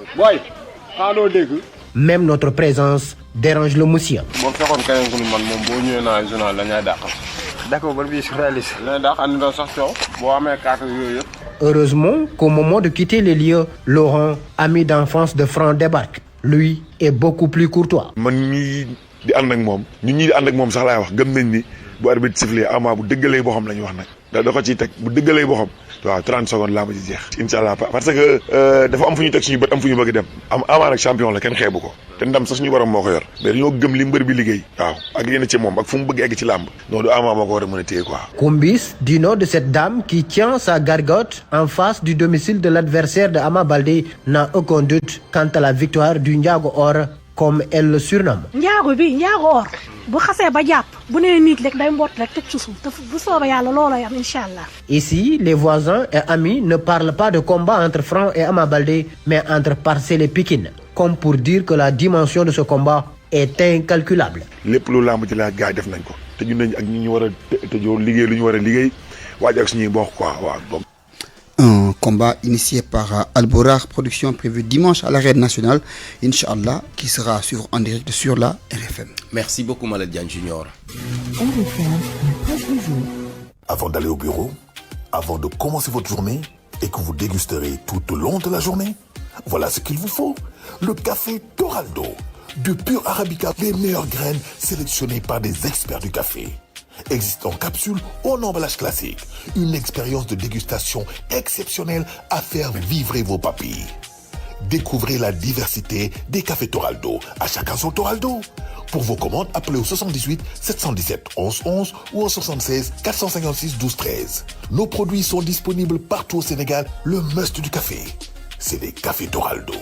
Même notre présence dérange le monsieur. Heureusement qu'au moment de quitter les lieux, Laurent, ami d'enfance de Franc, débarque. Lui est beaucoup plus courtois. da ko ci tek bu deugalé bo xam waaw 30 secondes la ma ci jeex inshallah parce que dafa am fuñu tek suñu bëtt am fuñu bëgg dem am Ama nak champion la kenn xébu ko té ndam sax suñu borom moko yor mais dañu gëm li mbeur bi liggéey waaw ak yene ci mom ak fu mu bëgg egg ci lamb non du Ama mako wara mëna téé quoi. Kumbis du nom de cette dame qui tient sa gargote en face du domicile de l'adversaire de Ama Baldé n'a aucun doute quant à la victoire du Ndiago Or comme elle le surnomme. Ndiago bi Ndiago Or bu xasse ba japp bu né nit rek day mbot rek tek ci suuf bu soba yalla lolo yam inshallah. Ici, les voisins et amis ne parlent pas de combat entre Franc et Ama Baldé, mais entre Parcelles et Pikine, comme pour dire que la dimension de ce combat est incalculable. Lepp lu lamb ci la gaay def nañ ko te ñu nañ ak ñi ñu wara tejo liggéey lu ñu wara liggéey waaj ak suñuy bokk quoi waaw. Un combat initié par Alborar Production prévu dimanche à l'arène nationale, Inch'Allah, qui sera à suivre en direct sur la RFM. Merci beaucoup Malal Diagne Junior. Avant d'aller au bureau, avant de commencer votre journée et que vous dégusterez tout au long de la journée, voilà ce qu'il vous faut. Le café Toraldo, de pur Arabica, les meilleures graines sélectionnées par des experts du café. existe en capsule ou en emballage classique. Une expérience de dégustation exceptionnelle à faire vibrer vos papilles. Découvrez la diversité des cafés Toraldo. À chacun son Toraldo. Pour vos commandes, appelez au 78 717 11 11 ou au 76 456 12 13. Nos produits sont disponibles partout au Sénégal. Le must du café, c'est les cafés Toraldo.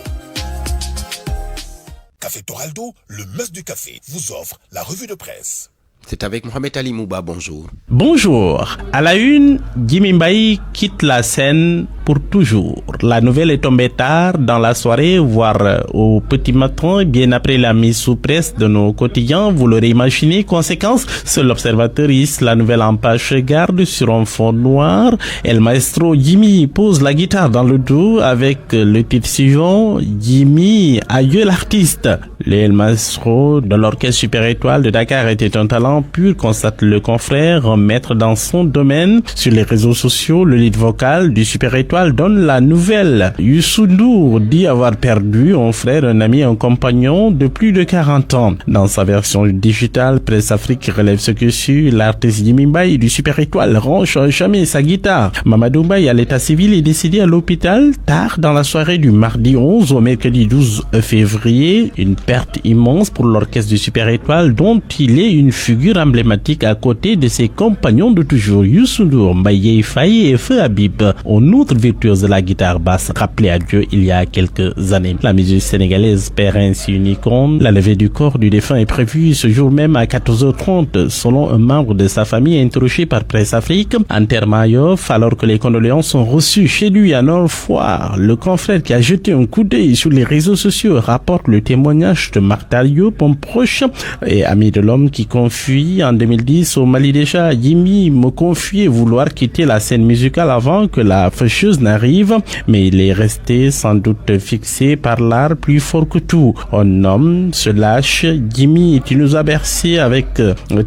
Café Toraldo, le must du café, vous offre la revue de presse. C'est avec Mohamed Ali Mouba, bonjour. Bonjour. À la une, Jimmy Mbaye quitte la scène pour toujours. La nouvelle est tombée tard dans la soirée, voire au petit matin, bien après la mise sous presse de nos quotidiens. Vous l'aurez imaginé. Conséquence, seul l'observateur hisse la nouvelle en page garde sur un fond noir. El Maestro Jimmy pose la guitare dans le dos avec le titre suivant, Jimmy, adieu l'artiste. Le El Maestro de l'Orchestre Super Étoile de Dakar était un talent pur, constate le confrère, un maître dans son domaine. Sur les réseaux sociaux, le lead vocal du Super Étoile donne la nouvelle. Youssou N'Dour dit avoir perdu un frère, un ami, un compagnon de plus de 40 ans. Dans sa version digitale, Presse Afrique relève ce que suit. L'artiste Jimmy Mbaye du Super Étoile range jamais sa guitare. Mamadou Mbaye à l'état civil est décédé à l'hôpital tard dans la soirée du mardi 11 au mercredi 12 février. Une perte immense pour l'orchestre du Super Étoile dont il est une figure emblématique à côté de ses compagnons de toujours, Youssou N'Dour, Mbaye Faye et Feu Habib. Un autre virtuose de la guitare basse rappelé à Dieu il y a quelques années. La musique sénégalaise perd ainsi une icône. La levée du corps du défunt est prévue ce jour même à 14h30 selon un membre de sa famille interrogé par Presse Afrique. Antermayoff, alors que les condoléances sont reçues chez lui à Nord-Foire, le confrère qui a jeté un coup d'œil sur les réseaux sociaux rapporte le témoignage de Marc Diop, un proche et ami de l'homme qui confie en 2010 au Mali déjà. Jimmy me confiait vouloir quitter la scène musicale avant que la fâcheuse n'arrive, mais il est resté sans doute fixé par l'art plus fort que tout. Un homme se lâche. Jimmy, tu nous as bercé avec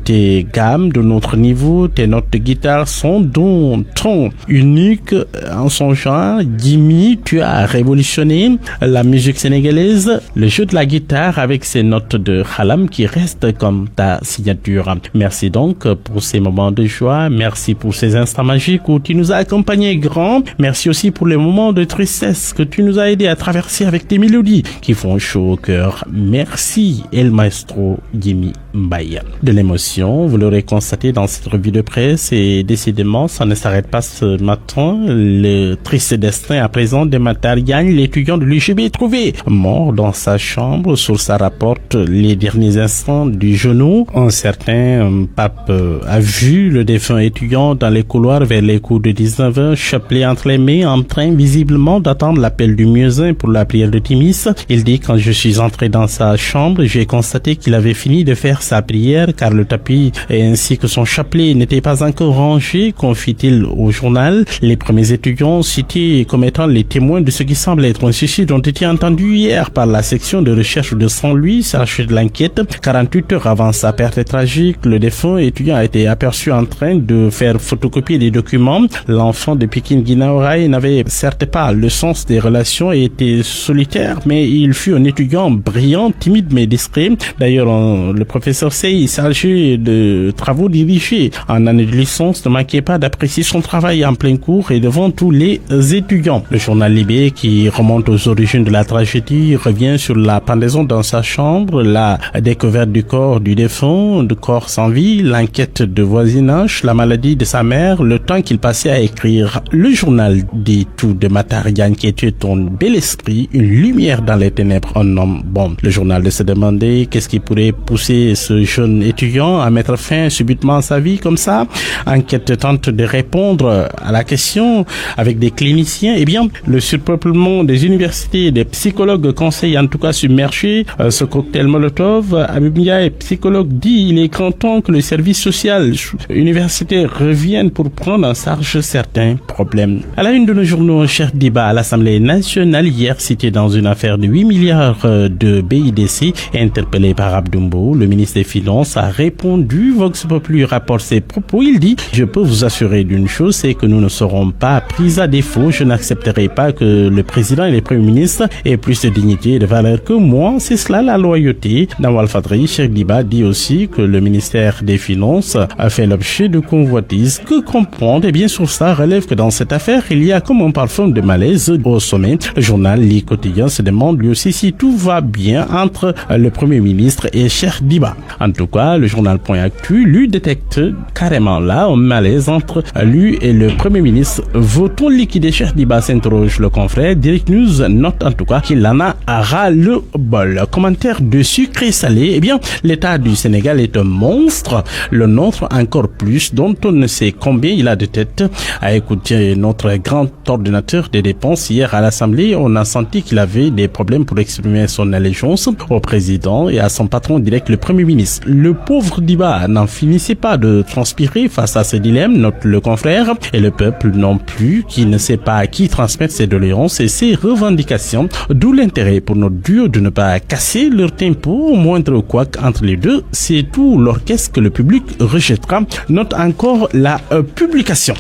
tes gammes de notre niveau, tes notes de guitare sont d'un ton unique en son genre. Jimmy, tu as révolutionné la musique sénégalaise, le jeu de la guitare avec ses notes de khalam qui restent comme ta signature. Merci donc pour ces moments de joie, merci pour ces instants magiques où tu nous as accompagnés grand, merci aussi pour les moments de tristesse que tu nous as aidés à traverser avec tes mélodies qui font chaud au cœur. Merci El Maestro Jimmy Mbaye. De l'émotion, vous l'aurez constaté dans cette revue de presse et décidément ça ne s'arrête pas ce matin. Le triste destin à présent de Matar Diagne, l'étudiant de l'UGB est trouvé mort dans sa chambre. Source rapporte les derniers instants du genou. Un certain Pape a vu le défunt étudiant dans les couloirs vers les coups de 19h, chapelet entre les mains, en train visiblement d'attendre l'appel du muezzin pour la prière de Timis. Il dit, quand je suis entré dans sa chambre, j'ai constaté qu'il avait fini de faire sa prière car le tapis ainsi que son chapelet n'étaient pas encore rangés, confie-t-il au journal. Les premiers étudiants cités comme étant les témoins de ce qui semble être un suicide ont été entendus hier par la section de recherche de Saint-Louis, chargée de l'enquête. 48 heures avant sa perte tragique, le défunt étudiant a été aperçu en train de faire photocopier des documents. L'enfant de Pikine Guinaw Rail n'avait certes pas le sens des relations et était solitaire, mais il fut un étudiant brillant, timide mais discret. D'ailleurs, le professeur Sey, chargé de travaux dirigés en année de licence, ne manquait pas d'apprécier son travail en plein cours et devant tous les étudiants. Le journal Libé, qui remonte aux origines de la tragédie, revient sur la pendaison dans sa chambre, la découverte du corps du défunt, de corps sans vie, l'enquête de voisinage, la maladie de sa mère, le temps qu'il passait à écrire. Le journal dit tout de Matar Diagne qui était un bel esprit, une lumière dans les ténèbres, un homme bon. Le journal de se demander qu'est-ce qui pourrait pousser ce jeune étudiant à mettre fin subitement à sa vie comme ça. Enquête tente de répondre à la question avec des cliniciens. Eh bien, le surpeuplement des universités, des psychologues conseillent en tout cas submerger ce cocktail Molotov. Habib Ndiaye, psychologue, dit il est grand temps que le service social universitaire revienne pour prendre en charge certains problèmes. À la une de nos journaux, Cheikh Diba à l'Assemblée nationale hier cité dans une affaire de 8 milliards de BIDC. Interpellé par Abdoumbo, le ministre des Finances a répondu. Vox Populi rapporte ses propos. Il dit: je peux vous assurer d'une chose, c'est que nous ne serons pas pris à défaut. Je n'accepterai pas que le président et les premiers ministres aient plus de dignité et de valeur que moi. C'est cela la loyauté. Dans Walfadri, Cheikh Diba dit aussi que le ministère des Finances a fait l'objet de convoitises. Que comprendre? Et bien sûr, ça relève que dans cette affaire, il y a comme un parfum de malaise au sommet. Le journal Li Quotidien se demande lui aussi si tout va bien entre le Premier ministre et Cheikh Diba. En tout cas, le journal Point Actu lui détecte carrément là un malaise entre lui et le Premier ministre. Vaut-on liquider Cheikh Diba, s'interroge le confrère. Direct News note en tout cas qu'il en a ras le bol. Commentaire de sucré salé. Eh bien, l'État du Sénégal est un monstre, le nôtre encore plus, dont on ne sait combien il a de têtes. À écouter notre grand ordinateur des dépenses hier à l'Assemblée, on a senti qu'il avait des problèmes pour exprimer son allégeance au président et à son patron direct, le Premier ministre. Le pauvre Diba n'en finissait pas de transpirer face à ce dilemme, note le confrère, et le peuple non plus, qui ne sait pas à qui transmettre ses doléances et ses revendications. D'où l'intérêt pour notre duo de ne pas casser leur tempo au moindre couac entre les deux. C'est tout l'orchestre que le public rejettera. Note encore la publication.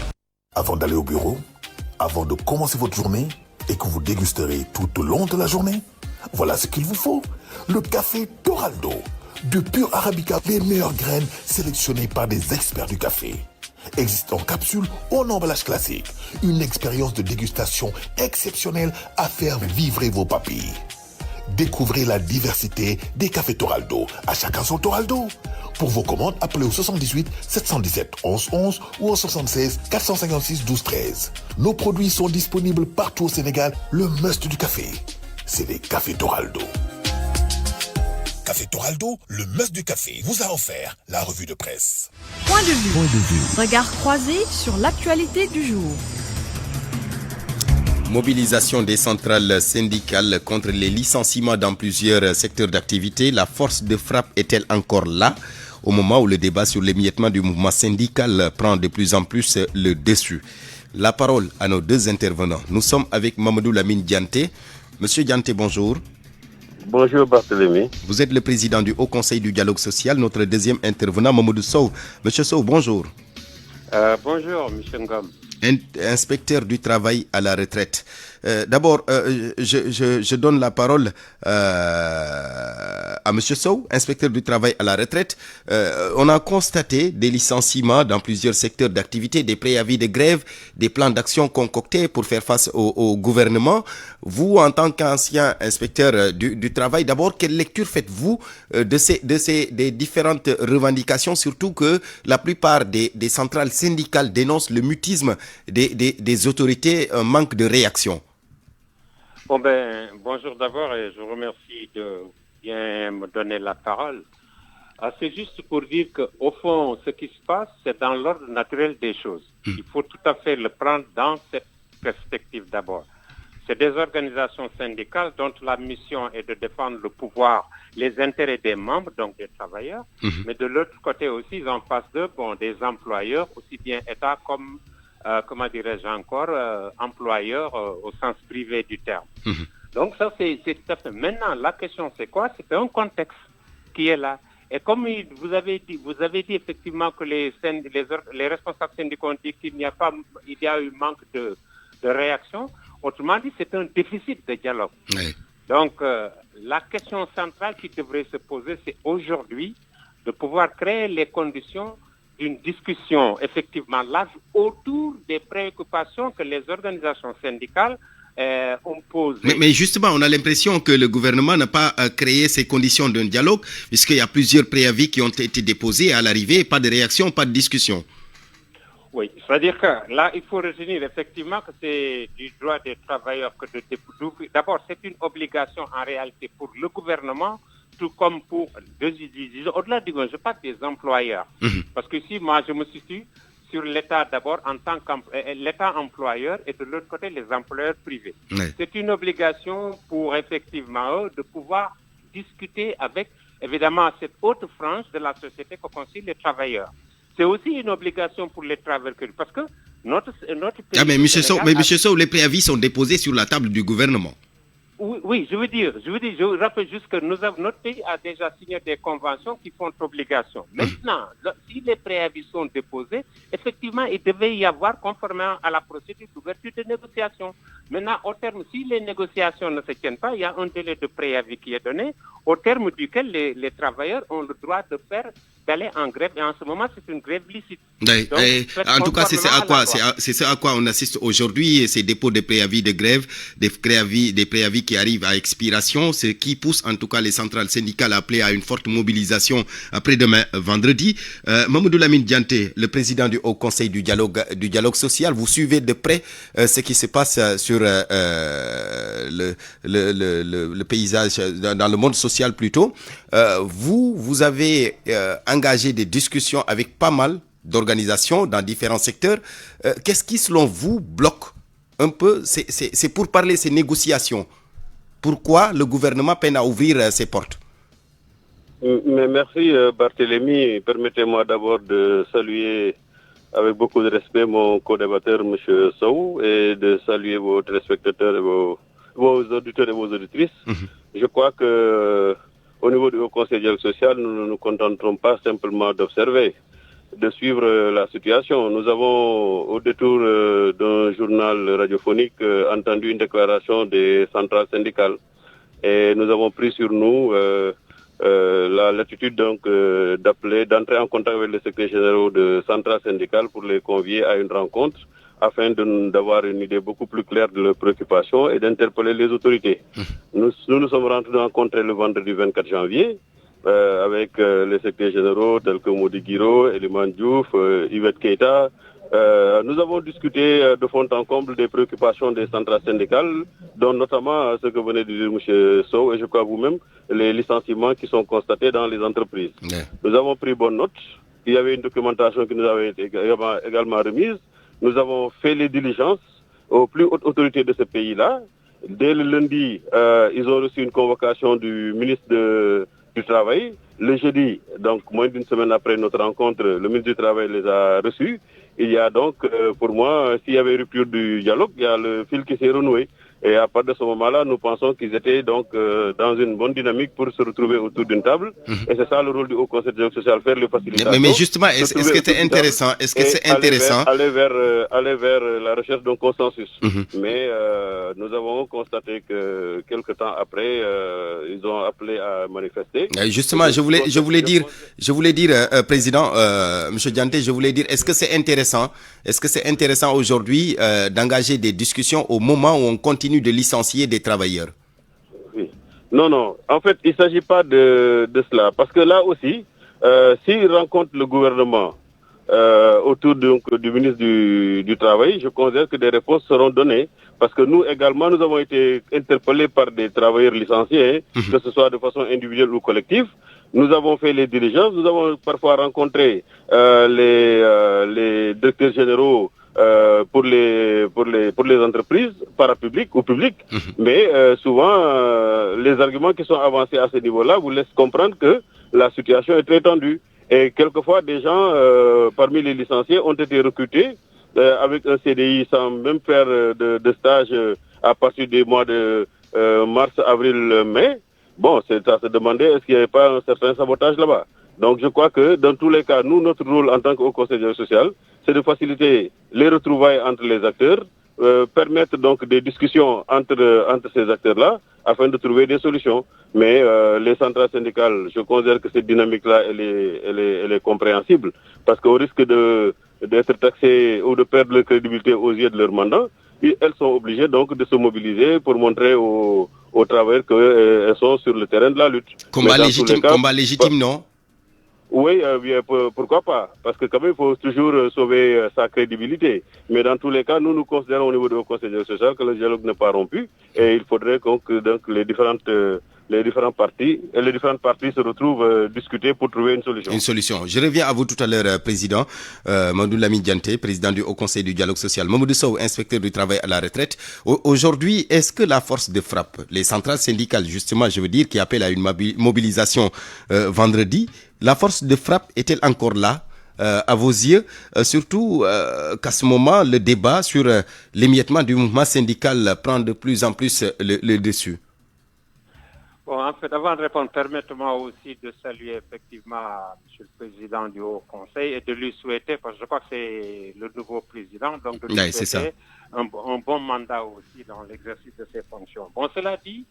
Avant d'aller au bureau, avant de commencer votre journée et que vous dégusterez tout au long de la journée, voilà ce qu'il vous faut. Le café Toraldo, de pur Arabica, les meilleures graines sélectionnées par des experts du café. Existe en capsule ou en emballage classique. Une expérience de dégustation exceptionnelle à faire vibrer vos papilles. Découvrez la diversité des cafés Toraldo. À chacun son Toraldo. Pour vos commandes, appelez au 78 717 11 11 ou au 76 456 12 13. Nos produits sont disponibles partout au Sénégal. Le must du café, c'est les cafés Toraldo. Café Toraldo, le must du café, vous a offert la revue de presse. Point de vue. Regard croisé sur l'actualité du jour. Mobilisation des centrales syndicales contre les licenciements dans plusieurs secteurs d'activité. La force de frappe est-elle encore là au moment où le débat sur l'émiettement du mouvement syndical prend de plus en plus le dessus? La parole à nos deux intervenants. Nous sommes avec Mamadou Lamine Dianté. Monsieur Dianté, bonjour. Bonjour Barthélémy. Vous êtes le président du Haut Conseil du dialogue social. Notre deuxième intervenant, Mamadou Sow. Monsieur Sow, bonjour. Bonjour, monsieur Ngam. Inspecteur du travail à la retraite. D'abord, je donne la parole à monsieur Sow, inspecteur du travail à la retraite. On a constaté des licenciements dans plusieurs secteurs d'activité, des préavis de grève, des plans d'action concoctés pour faire face au gouvernement. Vous, en tant qu'ancien inspecteur du travail, d'abord, quelle lecture faites-vous des différentes revendications, surtout que la plupart des centrales syndicales dénoncent le mutisme des autorités, un manque de réaction? Bonjour d'abord et je vous remercie de bien me donner la parole. C'est juste pour dire qu'au fond, ce qui se passe, c'est dans l'ordre naturel des choses. Il faut tout à fait le prendre dans cette perspective d'abord. C'est des organisations syndicales dont la mission est de défendre le pouvoir, les intérêts des membres, donc des travailleurs, mais de l'autre côté aussi, ils ont en face d'eux des employeurs, aussi bien État comme employeur au sens privé du terme. Donc ça, c'est tout à fait. Maintenant, la question, c'est quoi? C'est un contexte qui est là. Et comme vous avez dit effectivement que les responsables syndicaux ont dit qu'il y a eu manque de réaction. Autrement dit, c'est un déficit de dialogue. Oui. Donc, la question centrale qui devrait se poser, c'est aujourd'hui de pouvoir créer les conditions d'une discussion effectivement large autour des préoccupations que les organisations syndicales ont posées. Mais justement, on a l'impression que le gouvernement n'a pas créé ces conditions d'un dialogue, puisqu'il y a plusieurs préavis qui ont été déposés à l'arrivée, pas de réaction, pas de discussion. Oui, c'est-à-dire que là, il faut retenir effectivement que c'est du droit des travailleurs que d'ouvrir. D'abord, c'est une obligation en réalité pour le gouvernement, tout comme pour, au-delà du gouvernement, je parle des employeurs. Parce que si moi, je me situe sur l'État d'abord en tant l'État employeur et de l'autre côté, les employeurs privés. C'est une obligation pour effectivement eux de pouvoir discuter avec, évidemment, cette haute frange de la société que constituent les travailleurs. C'est aussi une obligation pour les travailleurs, parce que Notre pays... Ah, mais M. Sow, les préavis sont déposés sur la table du gouvernement. Oui, je rappelle juste que notre pays a déjà signé des conventions qui font obligation. Maintenant, si les préavis sont déposés, effectivement, il devait y avoir, conformément à la procédure d'ouverture de négociations. Maintenant, au terme, si les négociations ne se tiennent pas, il y a un délai de préavis qui est donné, au terme duquel les travailleurs ont le droit d'aller en grève. Et en ce moment, c'est une grève licite. Oui, donc, en tout cas, c'est ce à quoi on assiste aujourd'hui, ces dépôts de préavis de grève, des préavis qui arrivent à expiration, ce qui pousse en tout cas les centrales syndicales à appeler à une forte mobilisation après-demain, vendredi. Mamadou Lamine Dianté, le président du Haut Conseil du dialogue social, vous suivez de près ce qui se passe sur le paysage, dans le monde social plutôt. Vous avez engagé des discussions avec pas mal d'organisations dans différents secteurs. Qu'est-ce qui, selon vous, bloque un peu c'est pour parler ces négociations? Pourquoi le gouvernement peine à ouvrir ses portes? Mais merci Barthélémy. Permettez-moi d'abord de saluer avec beaucoup de respect mon co-débatteur, M. Sow, et de saluer vos téléspectateurs et vos auditeurs et vos auditrices. Je crois que au niveau du Haut Conseil du dialogue social, nous ne nous contenterons pas simplement d'observer, de suivre la situation. Nous avons, au détour d'un journal radiophonique, entendu une déclaration des centrales syndicales. Et nous avons pris sur nous l'attitude d'entrer en contact avec les secrétaires généraux de centrales syndicales pour les convier à une rencontre afin d'avoir une idée beaucoup plus claire de leurs préoccupations et d'interpeller les autorités. Nous sommes rencontrés le vendredi 24 janvier avec les secrétaires généraux tels que Modi Guiro, Eliman Diouf, Yvette Keita. Nous avons discuté de fond en comble des préoccupations des centrales syndicales, dont notamment ce que venait de dire M. Sow, et je crois vous-même, les licenciements qui sont constatés dans les entreprises. Nous avons pris bonne note. Il y avait une documentation qui nous avait été également remise. Nous avons fait les diligences aux plus hautes autorités de ce pays-là. Dès le lundi, ils ont reçu une convocation du ministre du Travail. Le jeudi, donc moins d'une semaine après notre rencontre, le ministre du Travail les a reçus. Il y a donc, pour moi, s'il y avait rupture du dialogue, il y a le fil qui s'est renoué. Et à partir de ce moment-là, nous pensons qu'ils étaient donc dans une bonne dynamique pour se retrouver autour d'une table. Et c'est ça le rôle du Haut Conseil du dialogue social, faire le facilitateur. Mais justement, est-ce que c'est intéressant? Est-ce que c'est intéressant aller vers la recherche d'un consensus. Mais nous avons constaté que quelque temps après, ils ont appelé à manifester. Justement, je voulais dire, président, M. Dianté, je voulais dire, est-ce que c'est intéressant aujourd'hui d'engager des discussions au moment où on continue de licencier des travailleurs? Oui. Non. En fait, il ne s'agit pas de cela. Parce que là aussi, s'ils rencontrent le gouvernement autour du ministre du Travail, je considère que des réponses seront données. Parce que nous également, nous avons été interpellés par des travailleurs licenciés, que ce soit de façon individuelle ou collective. Nous avons fait les diligences, nous avons parfois rencontré les directeurs généraux pour les entreprises parapubliques ou publiques, mais souvent les arguments qui sont avancés à ce niveau-là vous laissent comprendre que la situation est très tendue. Et quelquefois, des gens parmi les licenciés ont été recrutés avec un CDI sans même faire de stage à partir des mois de mars, avril, mai. Bon, c'est à se demander est-ce qu'il n'y avait pas un certain sabotage là-bas. Donc je crois que dans tous les cas, nous, notre rôle en tant qu'Haut Conseil du dialogue social, c'est de faciliter les retrouvailles entre les acteurs, permettre donc des discussions entre ces acteurs-là, afin de trouver des solutions. Mais les centrales syndicales, je considère que cette dynamique-là, elle est compréhensible, parce qu'au risque d'être taxées ou de perdre leur crédibilité aux yeux de leur mandat, elles sont obligées donc de se mobiliser pour montrer aux travailleurs qu'elles sont sur le terrain de la lutte. Combat légitime, non? Oui, pourquoi pas? Parce que quand même, il faut toujours sauver sa crédibilité. Mais dans tous les cas, nous considérons au niveau du Haut Conseil du dialogue social que le dialogue n'est pas rompu et il faudrait que donc les différentes parties se retrouvent discuter pour trouver une solution. Une solution. Je reviens à vous tout à l'heure, président. Mamadou Lamine Dianté, président du Haut Conseil du dialogue social. Mamadou Sow, inspecteur du travail à la retraite. Aujourd'hui, est-ce que la force de frappe, les centrales syndicales, justement, je veux dire, qui appellent à une mobilisation vendredi, la force de frappe est-elle encore là à vos yeux, surtout qu'à ce moment, le débat sur l'émiettement du mouvement syndical prend de plus en plus le dessus? Bon, en fait, avant de répondre, permettez-moi aussi de saluer effectivement M. le Président du Haut Conseil et de lui souhaiter, parce que je crois que c'est le nouveau président, donc de lui souhaiter un bon mandat aussi dans l'exercice de ses fonctions. Bon, cela dit,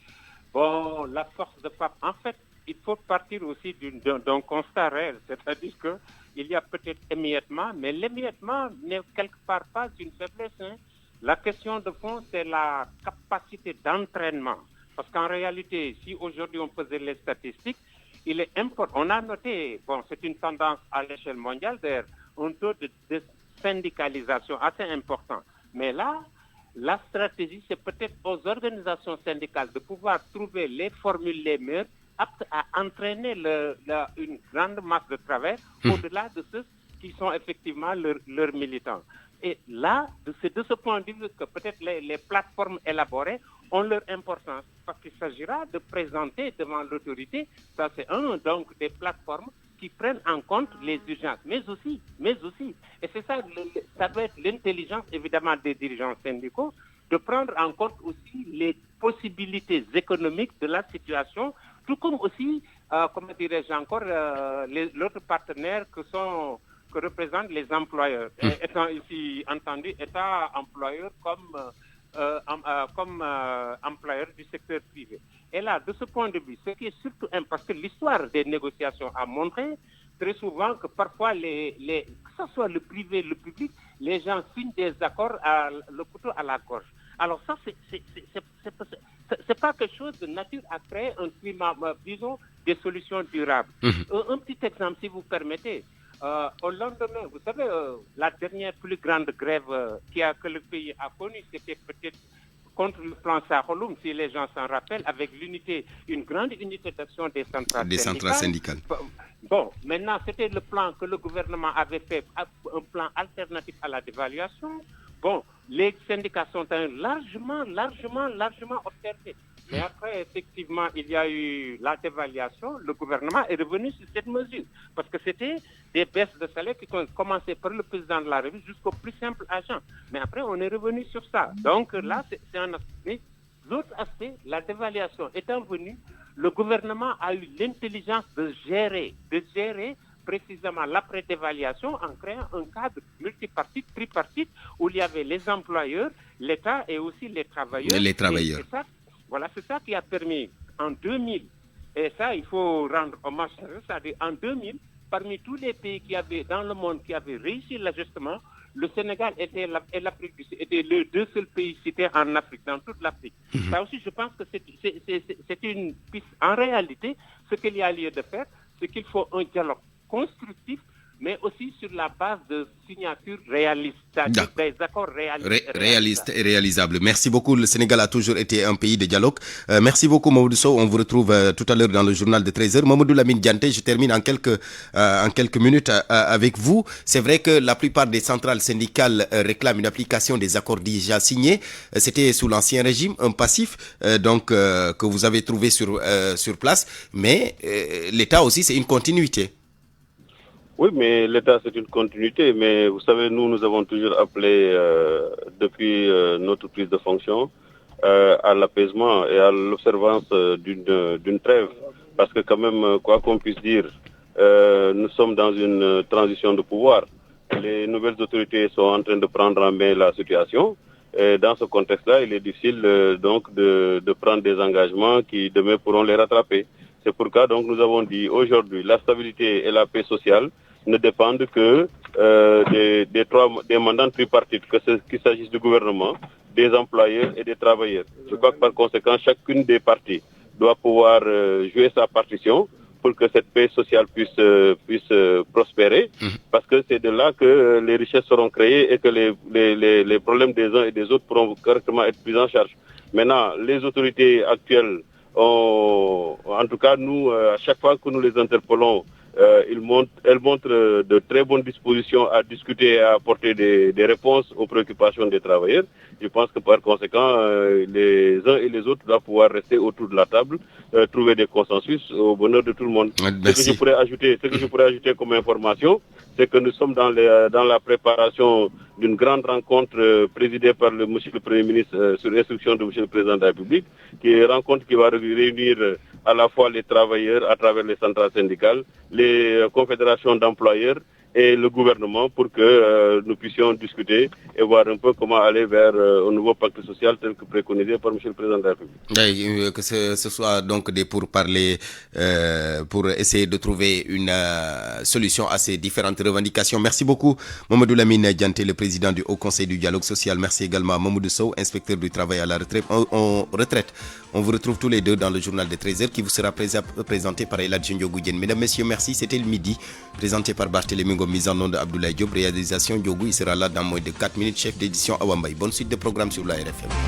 bon, la force de frappe, en fait, il faut partir aussi d'un constat réel, c'est-à-dire qu'il y a peut-être émiettement, mais l'émiettement n'est quelque part pas une faiblesse. Hein. La question de fond, c'est la capacité d'entraînement. Parce qu'en réalité, si aujourd'hui on faisait les statistiques, il est important. On a noté, bon, c'est une tendance à l'échelle mondiale, d'ailleurs, un taux de syndicalisation assez important. Mais là, la stratégie, c'est peut-être aux organisations syndicales de pouvoir trouver les formules les meilleures aptes à entraîner une grande masse de travail au-delà de ceux qui sont effectivement leurs militants. Et là, c'est de ce point de vue que peut-être les plateformes élaborées ont leur importance, parce qu'il s'agira de présenter devant l'autorité, ça c'est donc des plateformes qui prennent en compte les urgences, mais aussi, et c'est ça, ça doit être l'intelligence évidemment des dirigeants syndicaux, de prendre en compte aussi les possibilités économiques de la situation, tout comme aussi, comment dirais-je encore, l'autre partenaire que représentent les employeurs, étant ici entendu État employeur comme employeur du secteur privé. Et là, de ce point de vue, ce qui est surtout parce que l'histoire des négociations a montré très souvent que parfois, que ce soit le privé, le public, les gens signent des accords le couteau à la gorge. Alors ça, c'est pas quelque chose de nature à créer un climat, disons, des solutions durables. Un petit exemple, si vous permettez. Au lendemain, vous savez, la dernière plus grande grève que le pays a connue, c'était peut-être contre le plan Saholoum, si les gens s'en rappellent, avec une grande unité d'action des centrales syndicales. Bon, maintenant, c'était le plan que le gouvernement avait fait, un plan alternatif à la dévaluation. Bon, les syndicats sont largement observés. Mais après, effectivement, il y a eu la dévaluation. Le gouvernement est revenu sur cette mesure. Parce que c'était des baisses de salaire qui ont commencé par le président de la République jusqu'au plus simple agent. Mais après, on est revenu sur ça. Donc là, c'est un aspect. L'autre aspect, la dévaluation étant venue, le gouvernement a eu l'intelligence de gérer précisément l'après-dévaluation en créant un cadre multipartite, tripartite, où il y avait les employeurs, l'État et aussi les travailleurs. Voilà, c'est ça qui a permis en 2000, et ça il faut rendre hommage à ça, c'est-à-dire en 2000, parmi tous les pays dans le monde qui avaient réussi l'ajustement, le Sénégal et l'Afrique du Sud étaient les deux seuls pays cités en Afrique, dans toute l'Afrique. Ça aussi, je pense que c'est une piste. En réalité, ce qu'il y a lieu de faire, c'est qu'il faut un dialogue constructif, mais aussi sur la base de signatures réalistes, c'est-à-dire des accords réalistes et réalisables. Merci beaucoup. Le Sénégal a toujours été un pays de dialogue. Merci beaucoup, Mamadou Sow. On vous retrouve tout à l'heure dans le journal de 13h. Mamadou Lamine Dianté, je termine en quelques minutes avec vous. C'est vrai que la plupart des centrales syndicales réclament une application des accords déjà signés. C'était sous l'Ancien Régime, un passif que vous avez trouvé sur place. Mais l'État aussi, c'est une continuité. Oui, mais l'État, c'est une continuité. Mais vous savez, nous avons toujours appelé, depuis notre prise de fonction, à l'apaisement et à l'observance d'une trêve. Parce que quand même, quoi qu'on puisse dire, nous sommes dans une transition de pouvoir. Les nouvelles autorités sont en train de prendre en main la situation. Et dans ce contexte-là, il est difficile donc de prendre des engagements qui demain pourront les rattraper. C'est pourquoi donc nous avons dit aujourd'hui, la stabilité et la paix sociale ne dépendent que des mandats tripartites, qu'il s'agisse du gouvernement, des employeurs et des travailleurs. Je crois que par conséquent, chacune des parties doit pouvoir jouer sa partition pour que cette paix sociale puisse prospérer, parce que c'est de là que les richesses seront créées et que les problèmes des uns et des autres pourront correctement être pris en charge. Maintenant, les autorités actuelles, en tout cas nous, à chaque fois que nous les interpellons, Elle montre de très bonnes dispositions à discuter et à apporter des réponses aux préoccupations des travailleurs. Je pense que par conséquent, les uns et les autres doivent pouvoir rester autour de la table, trouver des consensus au bonheur de tout le monde. Ce que je pourrais ajouter comme information, c'est que nous sommes dans la préparation d'une grande rencontre présidée par Monsieur le Premier ministre sur instruction de Monsieur le Président de la République, qui est une rencontre qui va réunir à la fois les travailleurs à travers les centrales syndicales, les confédérations d'employeurs et le gouvernement pour que nous puissions discuter et voir un peu comment aller vers un nouveau pacte social tel que préconisé par M. le Président de la République. Que ce soit donc des pourparlers pour essayer de trouver une solution à ces différentes revendications. Merci beaucoup Mamadou Lamine Dianté, le président du Haut Conseil du dialogue social. Merci également à Mamoudou Sow, inspecteur du travail à la retraite. On vous retrouve tous les deux dans le journal de 13h qui vous sera présenté par Eladji Ndiogou Diène. Mesdames, Messieurs, merci. C'était le midi, présenté par Barthélémy Ngom, mise en nom de Abdoulaye Diop. Réalisation Ndiogou, il sera là dans moins de 4 minutes. Chef d'édition Awambay. Bonne suite de programme sur la RFM.